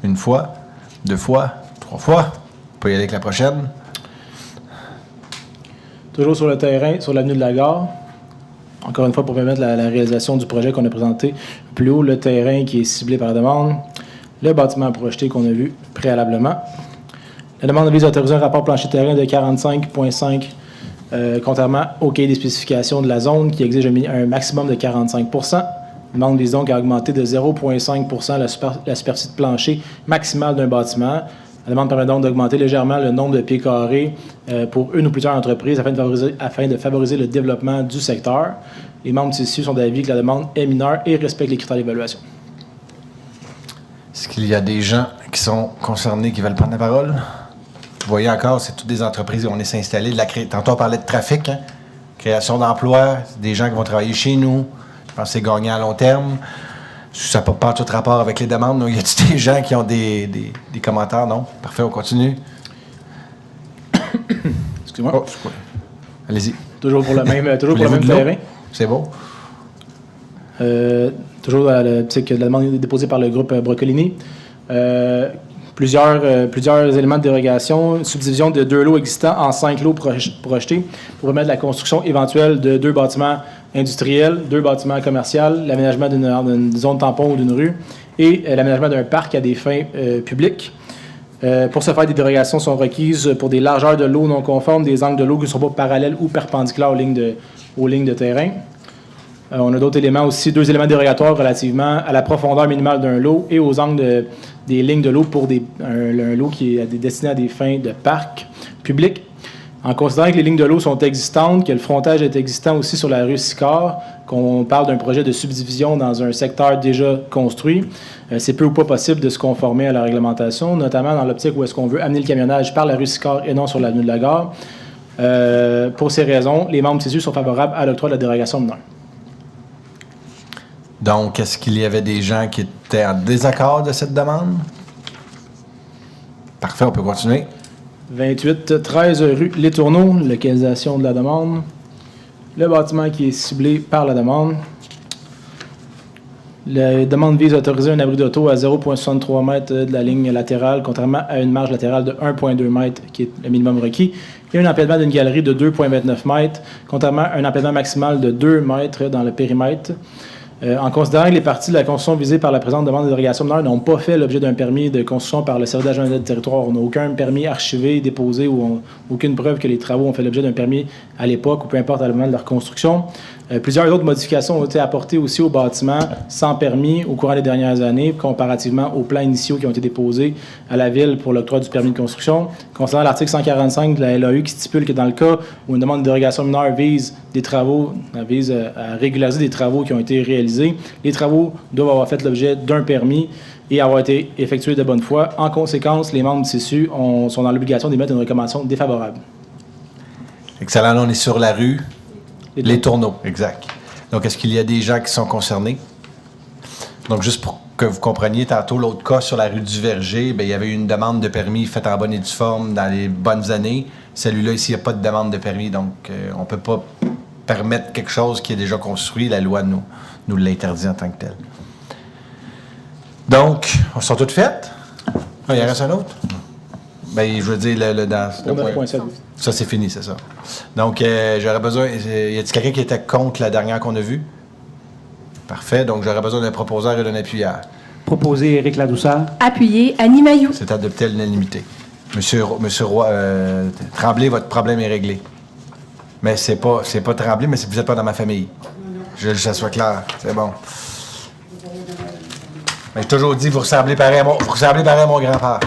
Speaker 1: Une fois, 2 fois, 3 fois. On peut y aller avec la prochaine.
Speaker 13: Toujours sur le terrain, sur l'avenue de la Gare. Encore une fois, pour permettre la réalisation du projet qu'on a présenté plus haut, le terrain qui est ciblé par la demande, le bâtiment projeté qu'on a vu préalablement. La demande vise à autoriser un rapport plancher terrain de 45,5 contrairement au cahier des spécifications de la zone qui exige un maximum de 45 %. La demande vise donc à augmenter de 0,5 % la superficie de plancher maximale d'un bâtiment. La demande permet donc d'augmenter légèrement le nombre de pieds carrés pour une ou plusieurs entreprises afin de favoriser le développement du secteur. Les membres du CCU sont d'avis que la demande est mineure et respecte les critères d'évaluation.
Speaker 1: Est-ce qu'il y a des gens qui sont concernés qui veulent prendre la parole? Vous voyez encore, c'est toutes des entreprises où on est s'installer. Tantôt, on parlait de trafic, hein? Création d'emplois, des gens qui vont travailler chez nous. Je pense que c'est gagnant à long terme. Ça n'a pas tout rapport avec les demandes. Il y a des gens qui ont des commentaires? Non? Parfait, on continue.
Speaker 13: Excusez-moi.
Speaker 1: Oh, allez-y.
Speaker 13: Toujours pour le même terrain.
Speaker 1: C'est beau.
Speaker 13: Toujours la demande est déposée par le groupe Brocolini. Plusieurs éléments de dérogation, une subdivision de 2 lots existants en 5 lots projetés pour permettre la construction éventuelle de 2 bâtiments industriels, 2 bâtiments commerciaux, l'aménagement d'une zone tampon ou d'une rue et l'aménagement d'un parc à des fins publiques. Pour ce faire, des dérogations sont requises pour des largeurs de lots non conformes, des angles de lots qui ne sont pas parallèles ou perpendiculaires aux lignes de terrain. On a d'autres éléments aussi, 2 éléments dérogatoires relativement à la profondeur minimale d'un lot et aux angles des lignes de l'eau pour un lot qui est destiné à des fins de parc public. En considérant que les lignes de l'eau sont existantes, que le frontage est existant aussi sur la rue Sicard, qu'on parle d'un projet de subdivision dans un secteur déjà construit, c'est peu ou pas possible de se conformer à la réglementation, notamment dans l'optique où est-ce qu'on veut amener le camionnage par la rue Sicard et non sur l'avenue de la Gare. Pour ces raisons, les membres du CCU sont favorables à l'octroi de la dérogation mineure.
Speaker 1: Donc, est-ce qu'il y avait des gens qui étaient en désaccord de cette demande? Parfait, on peut continuer.
Speaker 13: 28 13 rue Les Tourneaux, localisation de la demande. Le bâtiment qui est ciblé par la demande. La demande vise à autoriser un abri d'auto à 0,63 m de la ligne latérale, contrairement à une marge latérale de 1,2 m qui est le minimum requis, et un empêchement d'une galerie de 2,29 m, contrairement à un empêchement maximal de 2 m dans le périmètre. En considérant que les parties de la construction visées par la présente demande de dérogation mineure n'ont pas fait l'objet d'un permis de construction par le service d'aménagement de territoire, on n'a aucun permis archivé, déposé ou aucune preuve que les travaux ont fait l'objet d'un permis à l'époque ou peu importe à le moment de leur construction. Plusieurs autres modifications ont été apportées aussi au bâtiment sans permis au courant des dernières années, comparativement aux plans initiaux qui ont été déposés à la Ville pour l'octroi du permis de construction. Concernant l'article 145 de la LAU qui stipule que dans le cas où une demande de dérogation mineure vise à régulariser des travaux qui ont été réalisés, les travaux doivent avoir fait l'objet d'un permis et avoir été effectués de bonne foi. En conséquence, les membres du CISU sont dans l'obligation d'émettre une recommandation défavorable.
Speaker 1: Excellent. Là, on est sur la rue Les Tourneaux, exact. Donc, est-ce qu'il y a des gens qui sont concernés? Donc, juste pour que vous compreniez, tantôt, l'autre cas sur la rue du Verger, bien, il y avait eu une demande de permis faite en bonne et due forme dans les bonnes années. Celui-là, ici, il n'y a pas de demande de permis, donc on ne peut pas permettre quelque chose qui est déjà construit. La loi nous l'interdit en tant que tel. Donc, on sont toutes faites? Ah, il en reste un autre? Bien, je veux dire, dans le point. Ça, c'est fini, c'est ça. Donc, j'aurais besoin... Y a-t-il quelqu'un qui était contre la dernière qu'on a vue? Parfait. Donc, j'aurais besoin d'un proposeur et d'un appuyeur.
Speaker 14: Proposé Éric Ladouceur.
Speaker 11: Appuyé Annie Mailloux.
Speaker 1: C'est adopté à l'unanimité. Monsieur Roy, Tremblay, votre problème est réglé. Mais c'est pas Tremblay, mais vous n'êtes pas dans ma famille. Je veux que ça soit clair. C'est bon. Mais j'ai toujours dit, vous ressemblez pareil à mon grand-père.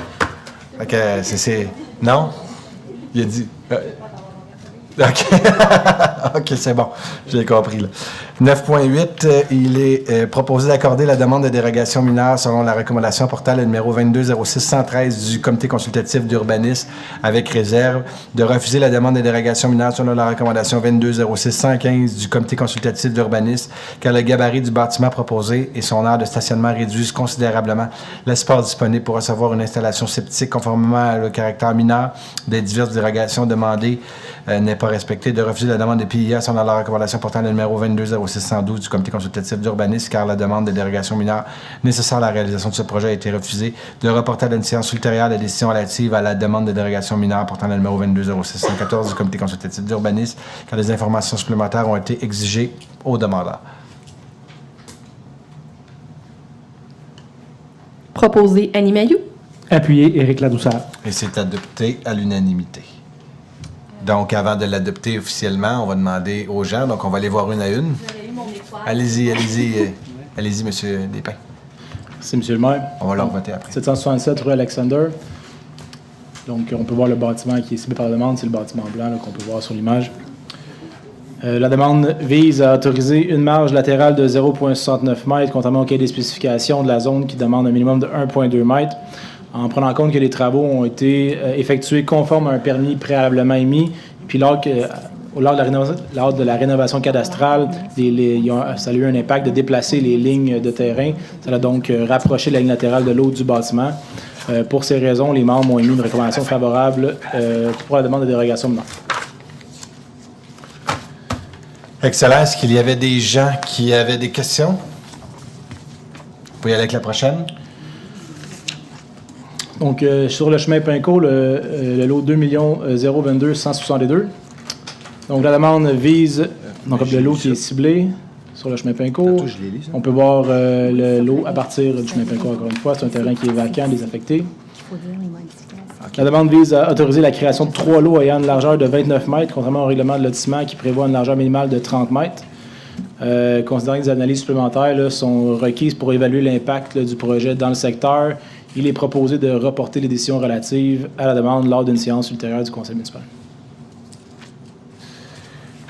Speaker 1: Fait que c'est... Non? Il a dit... OK. OK, c'est bon. J'ai compris, là. 9.8, il est proposé d'accorder la demande de dérogation mineure selon la recommandation portant le numéro 220613 du Comité consultatif d'urbanisme avec réserve, de refuser la demande de dérogation mineure selon la recommandation 220615 du Comité consultatif d'urbanisme, car le gabarit du bâtiment proposé et son aire de stationnement réduisent considérablement l'espace disponible pour recevoir une installation septique conformément au caractère mineur des diverses dérogations demandées n'est pas respecté, de refuser la demande de PIA selon la recommandation portant le numéro 220612 du Comité consultatif d'urbanisme, car la demande de dérogation mineure nécessaire à la réalisation de ce projet a été refusée, de reporter à une séance ultérieure la décision relative à la demande de dérogation mineure portant le numéro 220614 du Comité consultatif d'urbanisme, car des informations supplémentaires ont été exigées aux demandeurs.
Speaker 11: Proposé Annie Mailloux.
Speaker 14: Appuyé Éric Ladouceur.
Speaker 1: Et c'est adopté à l'unanimité. Donc, avant de l'adopter officiellement, on va demander aux gens. Donc, on va aller voir une à une. Allez-y, M. Despins.
Speaker 13: Merci, M. le maire.
Speaker 1: On va leur voter après.
Speaker 13: 767 rue Alexander. Donc, on peut voir le bâtiment qui est ciblé par la demande. C'est le bâtiment blanc qu'on peut voir sur l'image. La demande vise à autoriser une marge latérale de 0,69 m, contrairement au cahier des spécifications de la zone qui demande un minimum de 1,2 m. En prenant compte que les travaux ont été effectués conformes à un permis préalablement émis, puis lors de la rénovation cadastrale, ça a eu un impact de déplacer les lignes de terrain. Ça a donc rapproché la ligne latérale de l'autre du bâtiment. Pour ces raisons, les membres ont émis une recommandation favorable pour la demande de dérogation mineure.
Speaker 1: Excellent. Est-ce qu'il y avait des gens qui avaient des questions? Vous pouvez y aller avec la prochaine.
Speaker 13: Donc, sur le chemin Pinco, le lot 2 022 162. Donc, la demande vise, donc le lot qui est ciblé sur le chemin Pinco. On peut voir le lot à partir du chemin Pinco, encore une fois. C'est un terrain qui est vacant, désaffecté. La demande vise à autoriser la création de 3 lots ayant une largeur de 29 mètres, contrairement au règlement de lotissement qui prévoit une largeur minimale de 30 mètres. Considérant que des analyses supplémentaires là, sont requises pour évaluer l'impact du projet dans le secteur, il est proposé de reporter les décisions relatives à la demande lors d'une séance ultérieure du conseil municipal.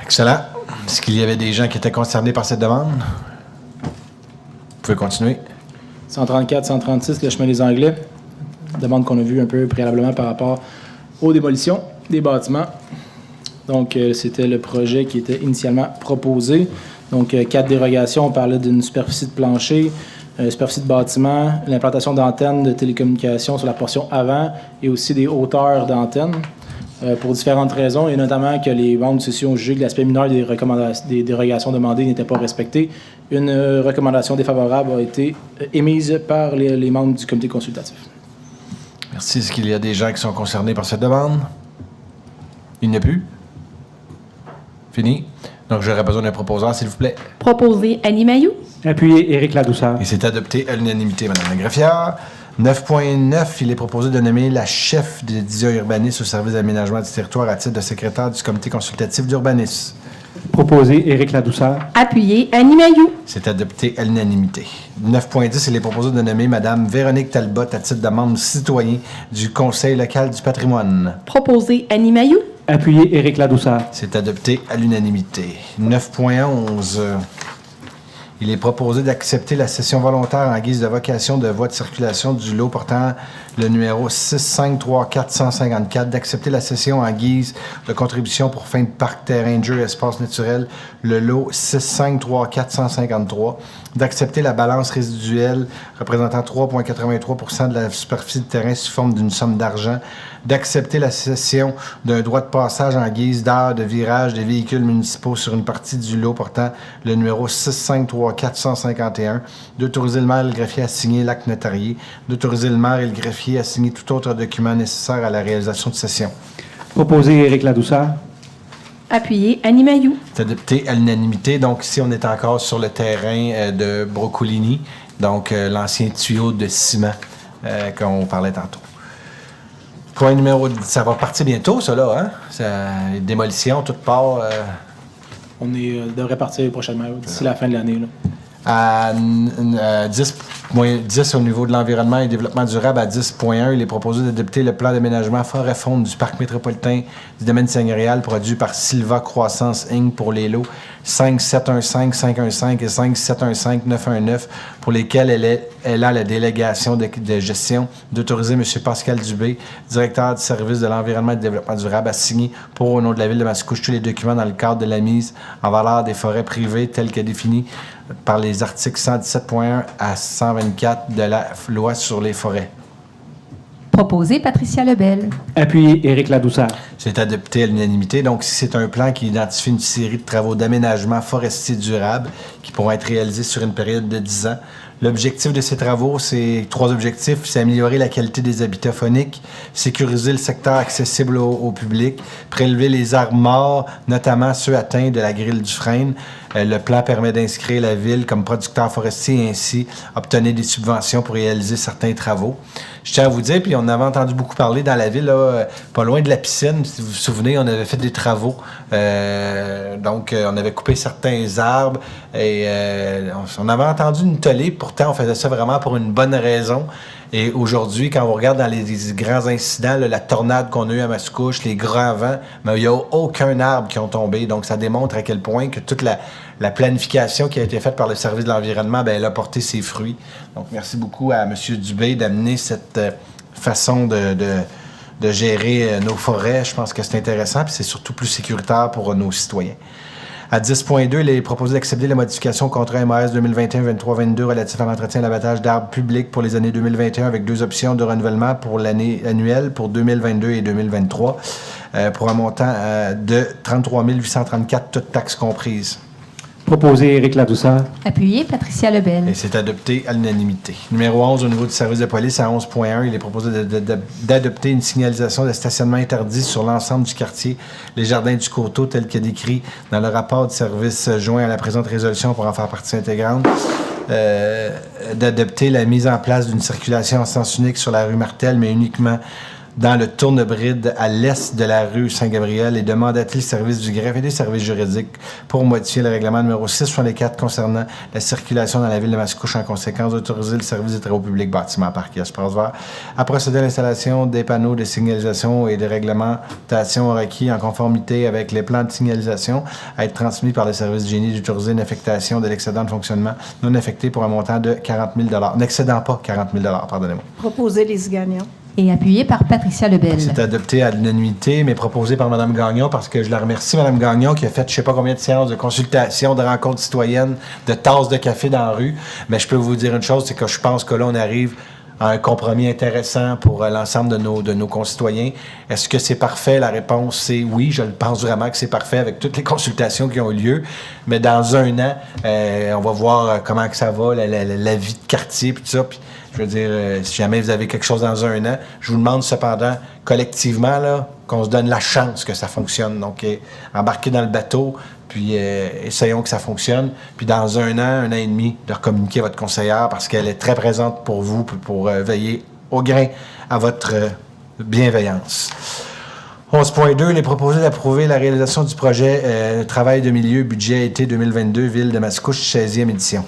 Speaker 1: Excellent. Est-ce qu'il y avait des gens qui étaient concernés par cette demande? Vous pouvez continuer.
Speaker 13: 134, 136, le chemin des Anglais. Demande qu'on a vue un peu préalablement par rapport aux démolitions des bâtiments. Donc, c'était le projet qui était initialement proposé. Donc, 4 dérogations. On parlait d'une superficie de plancher, superficie de bâtiment, l'implantation d'antennes de télécommunications sur la portion avant et aussi des hauteurs d'antennes pour différentes raisons, et notamment que les membres de ceux-ci ont jugé que l'aspect mineur des dérogations demandées n'était pas respecté. Une recommandation défavorable a été émise par les membres du comité consultatif.
Speaker 1: Merci. Est-ce qu'il y a des gens qui sont concernés par cette demande? Il n'y a plus? Fini. Donc, j'aurais besoin d'un proposeur, s'il vous plaît.
Speaker 11: Proposé Annie Mailloux.
Speaker 14: Appuyé Éric Ladouceur.
Speaker 1: Et c'est adopté à l'unanimité, Mme la greffière. 9.9, il est proposé de nommer la chef de DIA urbanisme au service d'aménagement du territoire à titre de secrétaire du comité consultatif d'urbanisme.
Speaker 14: Proposé Éric Ladouceur.
Speaker 11: Appuyé Annie Mailloux.
Speaker 1: C'est adopté à l'unanimité. 9.10, il est proposé de nommer Mme Véronique Talbot à titre de membre citoyen du Conseil local du patrimoine.
Speaker 11: Proposé Annie Mailloux.
Speaker 14: Appuyé Éric Ladouceur.
Speaker 1: C'est adopté à l'unanimité. 9.11, il est proposé d'accepter la cession volontaire en guise de vocation de voie de circulation du lot portant le numéro 653-454, d'accepter la cession en guise de contribution pour fin de parc, terrain de jeu, espace naturel, le lot 653-453, d'accepter la balance résiduelle représentant 3,83 % de la superficie de terrain sous forme d'une somme d'argent, d'accepter la cession d'un droit de passage en guise d'aire de virage des véhicules municipaux sur une partie du lot portant le numéro 653-451, d'autoriser le maire et le greffier à signer l'acte notarié, d'autoriser le maire et le greffier à signer tout autre document nécessaire à la réalisation de cession.
Speaker 14: Proposé Éric Ladouceur.
Speaker 11: Appuyé Annie Mailloux.
Speaker 1: C'est adopté à l'unanimité. Donc, ici, on est encore sur le terrain de Brocolini, donc l'ancien tuyau de ciment qu'on parlait tantôt. Point numéro 10, ça va partir bientôt, ça, là, hein? Démolition, toute part.
Speaker 13: On devrait partir prochainement, d'ici la fin de l'année, là.
Speaker 1: À 10 au niveau de l'environnement et développement durable, à 10.1, il est proposé d'adopter le plan d'aménagement forêt-faune du parc métropolitain du domaine seigneurial produit par Silva Croissance Inc. pour les lots 5715-515 et 5715-919 pour lesquels elle a la délégation de gestion d'autoriser M. Pascal Dubé, directeur du service de l'environnement et du développement durable, à signer pour au nom de la ville de Mascouche tous les documents dans le cadre de la mise en valeur des forêts privées telles que définies par les articles 117.1 à 124 de la loi sur les forêts.
Speaker 11: Proposé Patricia Lebel.
Speaker 14: Appuyé Éric Ladouceur.
Speaker 1: C'est adopté à l'unanimité. Donc, si c'est un plan qui identifie une série de travaux d'aménagement forestier durable qui pourront être réalisés sur une période de 10 ans. L'objectif de ces travaux, c'est 3 objectifs. C'est améliorer la qualité des habitats fauniques, sécuriser le secteur accessible au public, prélever les arbres morts, notamment ceux atteints de la grille du frêne. Le plan permet d'inscrire la ville comme producteur forestier et ainsi obtenir des subventions pour réaliser certains travaux. Je tiens à vous dire, puis on avait entendu beaucoup parler dans la ville, là, pas loin de la piscine, si vous vous souvenez, on avait fait des travaux. Donc, on avait coupé certains arbres et on avait entendu une tollée. Pourtant, on faisait ça vraiment pour une bonne raison. Et aujourd'hui, quand on regarde dans les grands incidents, là, la tornade qu'on a eue à Mascouche, les grands vents, mais il n'y a aucun arbre qui ont tombé. Donc, ça démontre à quel point que toute la planification qui a été faite par le service de l'environnement, bien, elle a porté ses fruits. Donc, merci beaucoup à M. Dubé d'amener cette façon de gérer nos forêts. Je pense que c'est intéressant, puis c'est surtout plus sécuritaire pour nos citoyens. À 10.2, il est proposé d'accepter la modification au contrat MAS 2021-23-22 relatif à l'entretien et l'abattage d'arbres publics pour les années 2021 avec 2 options de renouvellement pour l'année annuelle pour 2022 et 2023 pour un montant de 33 834, toutes taxes comprises.
Speaker 14: Proposé Éric Ladouceur.
Speaker 11: Appuyé Patricia Lebel.
Speaker 1: Et c'est adopté à l'unanimité. Numéro 11, au niveau du service de police, à 11.1, il est proposé d'adopter une signalisation de stationnement interdit sur l'ensemble du quartier, les jardins du Coteau, tel que décrit dans le rapport du service joint à la présente résolution pour en faire partie intégrante. D'adopter la mise en place d'une circulation en sens unique sur la rue Martel, mais uniquement dans le tourne-bride à l'est de la rue Saint-Gabriel et de mandater le service du greffe et des services juridiques pour modifier le règlement numéro 664 concernant la circulation dans la ville de Mascouche en conséquence d'autoriser le service des travaux publics, bâtiments, parcs et espaces verts à procéder à l'installation des panneaux de signalisation et de réglementation requis en conformité avec les plans de signalisation à être transmis par le service du génie d'autoriser une affectation de l'excédent de fonctionnement non affecté pour un montant de 40 000 n'excédant pas 40 000 pardonnez-moi.
Speaker 2: Proposer les gagnants.
Speaker 11: Et appuyé par Patricia Lebel.
Speaker 1: C'est adopté à l'unanimité, mais proposé par Mme Gagnon, parce que je la remercie, Mme Gagnon, qui a fait je ne sais pas combien de séances de consultation, de rencontres citoyennes, de tasses de café dans la rue. Mais je peux vous dire une chose, c'est que je pense que là, on arrive à un compromis intéressant pour l'ensemble de nos concitoyens. Est-ce que c'est parfait? La réponse, c'est oui. Je le pense vraiment que c'est parfait avec toutes les consultations qui ont eu lieu. Mais dans un an, on va voir comment que ça va, la vie de quartier, puis tout ça. Puis, je veux dire, si jamais vous avez quelque chose dans un an, je vous demande cependant, collectivement, là, qu'on se donne la chance que ça fonctionne. Donc, embarquez dans le bateau, puis essayons que ça fonctionne. Puis dans un an et demi, de recommuniquer à votre conseillère parce qu'elle est très présente pour vous, puis pour veiller au grain à votre bienveillance. 11.2, il est proposé d'approuver la réalisation du projet Travail de milieu, budget été 2022, Ville de Mascouche, 16e édition.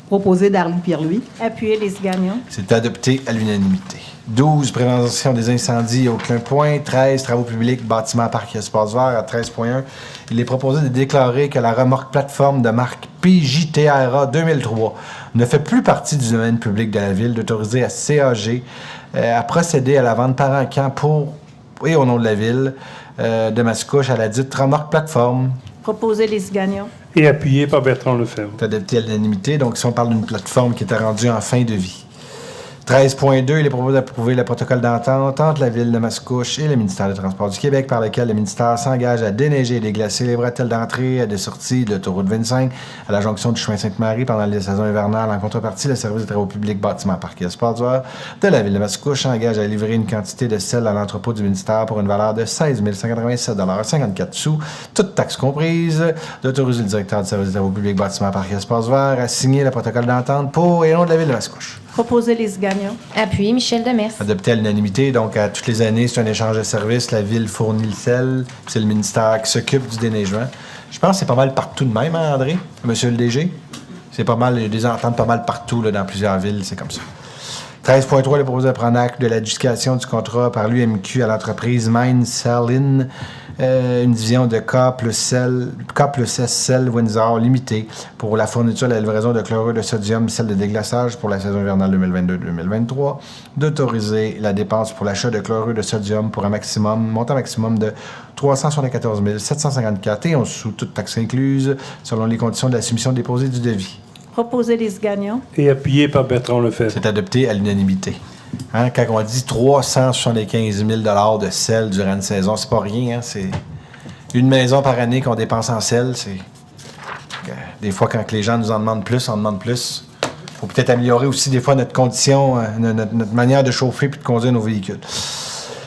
Speaker 12: Proposé Darlie Pierre-Louis.
Speaker 2: Appuyé Lise Gagnon.
Speaker 1: C'est adopté à l'unanimité. 12, prévention des incendies, aucun point. 13, travaux publics, bâtiments, parcs et espaces verts, à 13.1. Il est proposé de déclarer que la remorque plateforme de marque PJTRA 2003 ne fait plus partie du domaine public de la Ville, d'autoriser à CAG à procéder à la vente par encamp pour et au nom de la Ville de Mascouche à la dite remorque plateforme.
Speaker 2: Proposé Lise Gagnon.
Speaker 10: Et appuyé par Bertrand Lefebvre.
Speaker 1: C'est adopté à l'unanimité. Donc, si on parle d'une plateforme qui était rendue en fin de vie. 13.2, il est proposé d'approuver le protocole d'entente entre la Ville de Mascouche et le ministère des Transports du Québec par lequel le ministère s'engage à déneiger et déglacer les bretelles d'entrée et de sortie de l'autoroute 25 à la jonction du chemin Sainte-Marie pendant les saisons hivernales. En contrepartie, le service des travaux publics, bâtiments, parcs et espaces verts de la Ville de Mascouche s'engage à livrer une quantité de sel à l'entrepôt du ministère pour une valeur de 16 187,54 $, toutes taxes comprises, d'autoriser le directeur du service des travaux publics, bâtiments, parcs et espaces verts à signer le protocole d'entente pour et au nom de la Ville de Mascouche.
Speaker 2: Proposé Lise Gagnon.
Speaker 11: Appuyé Michel Demers.
Speaker 1: Adopté à l'unanimité, donc à toutes les années, c'est un échange de services. La Ville fournit le sel, c'est le ministère qui s'occupe du déneigement. Je pense que c'est pas mal partout de même, hein, André, monsieur le DG? C'est pas mal, il y a des ententes pas mal partout, là, dans plusieurs villes, c'est comme ça. 13.3, il est proposé de prendre acte de l'adjudication du contrat par l'UMQ à l'entreprise Mine Selin, une division de K plus S Cell Windsor Limité pour la fourniture et la livraison de chlorure de sodium, sel de déglaçage pour la saison hivernale 2022-2023, d'autoriser la dépense pour l'achat de chlorure de sodium pour un montant maximum de 374 754 et 11 sous, toutes taxes incluses, selon les conditions de la soumission déposée du devis.
Speaker 2: Proposé Lise Gagnon.
Speaker 10: Et appuyé par Bertrand Lefebvre.
Speaker 1: C'est adopté à l'unanimité. Hein, quand on dit 375 000 de sel durant une saison, c'est pas rien. Hein, c'est une maison par année qu'on dépense en sel. C'est des fois, quand les gens nous en demandent plus, on demande plus. Il faut peut-être améliorer aussi des fois notre condition, notre manière de chauffer puis de conduire nos véhicules.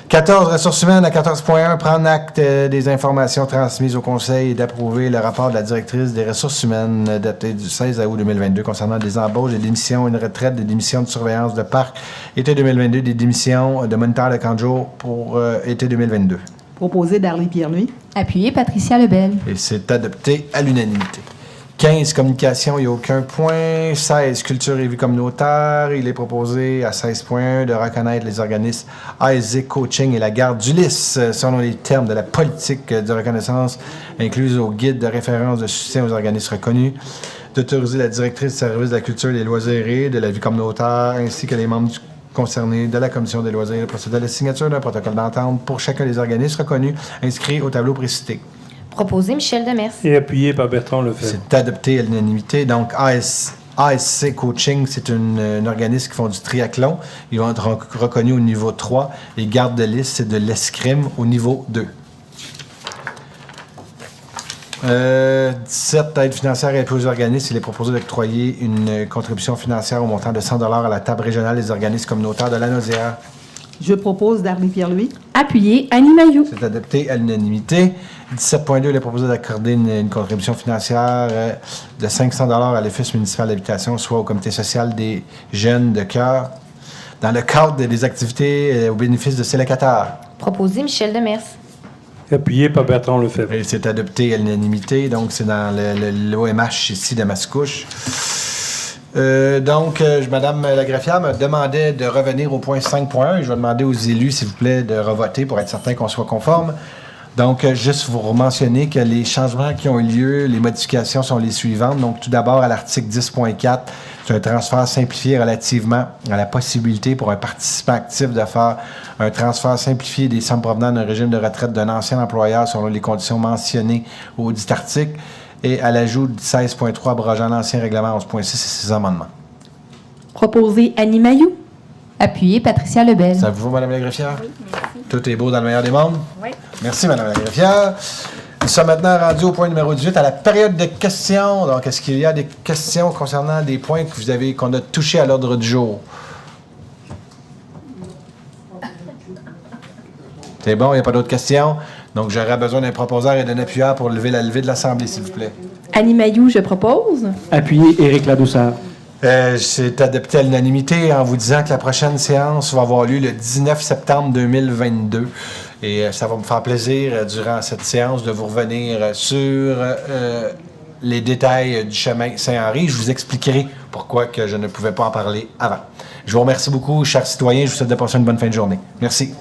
Speaker 1: 14, ressources humaines à 14.1, prendre acte des informations transmises au Conseil et d'approuver le rapport de la directrice des ressources humaines daté du 16 août 2022 concernant des embauches, des démissions, une retraite, des démissions de surveillance de parc été 2022, des démissions de moniteur de camp de jour pour été 2022.
Speaker 12: Proposé Darlie Pierre-Louis.
Speaker 11: Appuyé Patricia Lebel.
Speaker 1: Et c'est adopté à l'unanimité. 15, communication, il n'y a aucun point. 16, culture et vie communautaire. Il est proposé à 16.1 de reconnaître les organismes ASC Coaching et la Garde d'Ulysse selon les termes de la politique de reconnaissance incluse au guide de référence de soutien aux organismes reconnus, d'autoriser la directrice du service de la culture, des loisirs et de la vie communautaire ainsi que les membres concernés de la commission des loisirs de procéder à la signature d'un protocole d'entente pour chacun des organismes reconnus inscrits au tableau précité.
Speaker 11: Proposé Michel Demers.
Speaker 10: Et appuyé par Bertrand Lefebvre.
Speaker 1: C'est adopté à l'unanimité. Donc, ASC Coaching, c'est un organisme qui font du triathlon. Ils vont être reconnus au niveau 3. Les gardes de liste, c'est de l'escrime au niveau 2. 17, aide financière et appui aux organismes. Il est proposé d'octroyer une contribution financière au montant de 100 $ à la table régionale des organismes communautaires de la Naudière.
Speaker 12: Je propose Darlie Pierre-Louis.
Speaker 11: Appuyé Annie Mailloux.
Speaker 1: C'est adopté à l'unanimité. 17.2, il est proposé d'accorder une contribution financière de 500 $ à l'Office municipal d'habitation, soit au comité social des jeunes de cœur, dans le cadre des activités au bénéfice de ces locataires.
Speaker 11: Proposé Michel Demers.
Speaker 10: Appuyé par Bertrand Lefebvre.
Speaker 1: Et c'est adopté à l'unanimité, donc c'est dans l'OMH ici de Mascouche. Madame la greffière me demandait de revenir au point 5.1 et je vais demander aux élus, s'il vous plaît, de revoter pour être certain qu'on soit conforme. Donc, juste vous mentionner que les changements qui ont eu lieu, les modifications sont les suivantes. Donc, tout d'abord, à l'article 10.4, c'est un transfert simplifié relativement à la possibilité pour un participant actif de faire un transfert simplifié des sommes provenant d'un régime de retraite d'un ancien employeur selon les conditions mentionnées au dit article, et à l'ajout de 16.3 abrogeant l'ancien règlement 11.6 et ses amendements.
Speaker 11: Proposé Annie Mailloux. Appuyé Patricia Lebel.
Speaker 1: Ça vous va, Mme la greffière?
Speaker 15: Oui, merci.
Speaker 1: Tout est beau dans le meilleur des mondes?
Speaker 15: Oui.
Speaker 1: Merci, Mme la greffière. Nous sommes maintenant rendus au point numéro 18, à la période de questions. Donc, est-ce qu'il y a des questions concernant des points qu'on a touchés à l'ordre du jour? C'est bon, il n'y a pas d'autres questions? Donc, j'aurais besoin d'un proposeur et d'un appuyeur pour lever la levée de l'Assemblée, s'il vous plaît.
Speaker 11: Annie Mailloux, je propose.
Speaker 14: Appuyé Éric Ladouceur.
Speaker 1: C'est adopté à l'unanimité en vous disant que la prochaine séance va avoir lieu le 19 septembre 2022. Et ça va me faire plaisir, durant cette séance, de vous revenir sur les détails du chemin Saint-Henri. Je vous expliquerai pourquoi que je ne pouvais pas en parler avant. Je vous remercie beaucoup, chers citoyens. Je vous souhaite de passer une bonne fin de journée. Merci.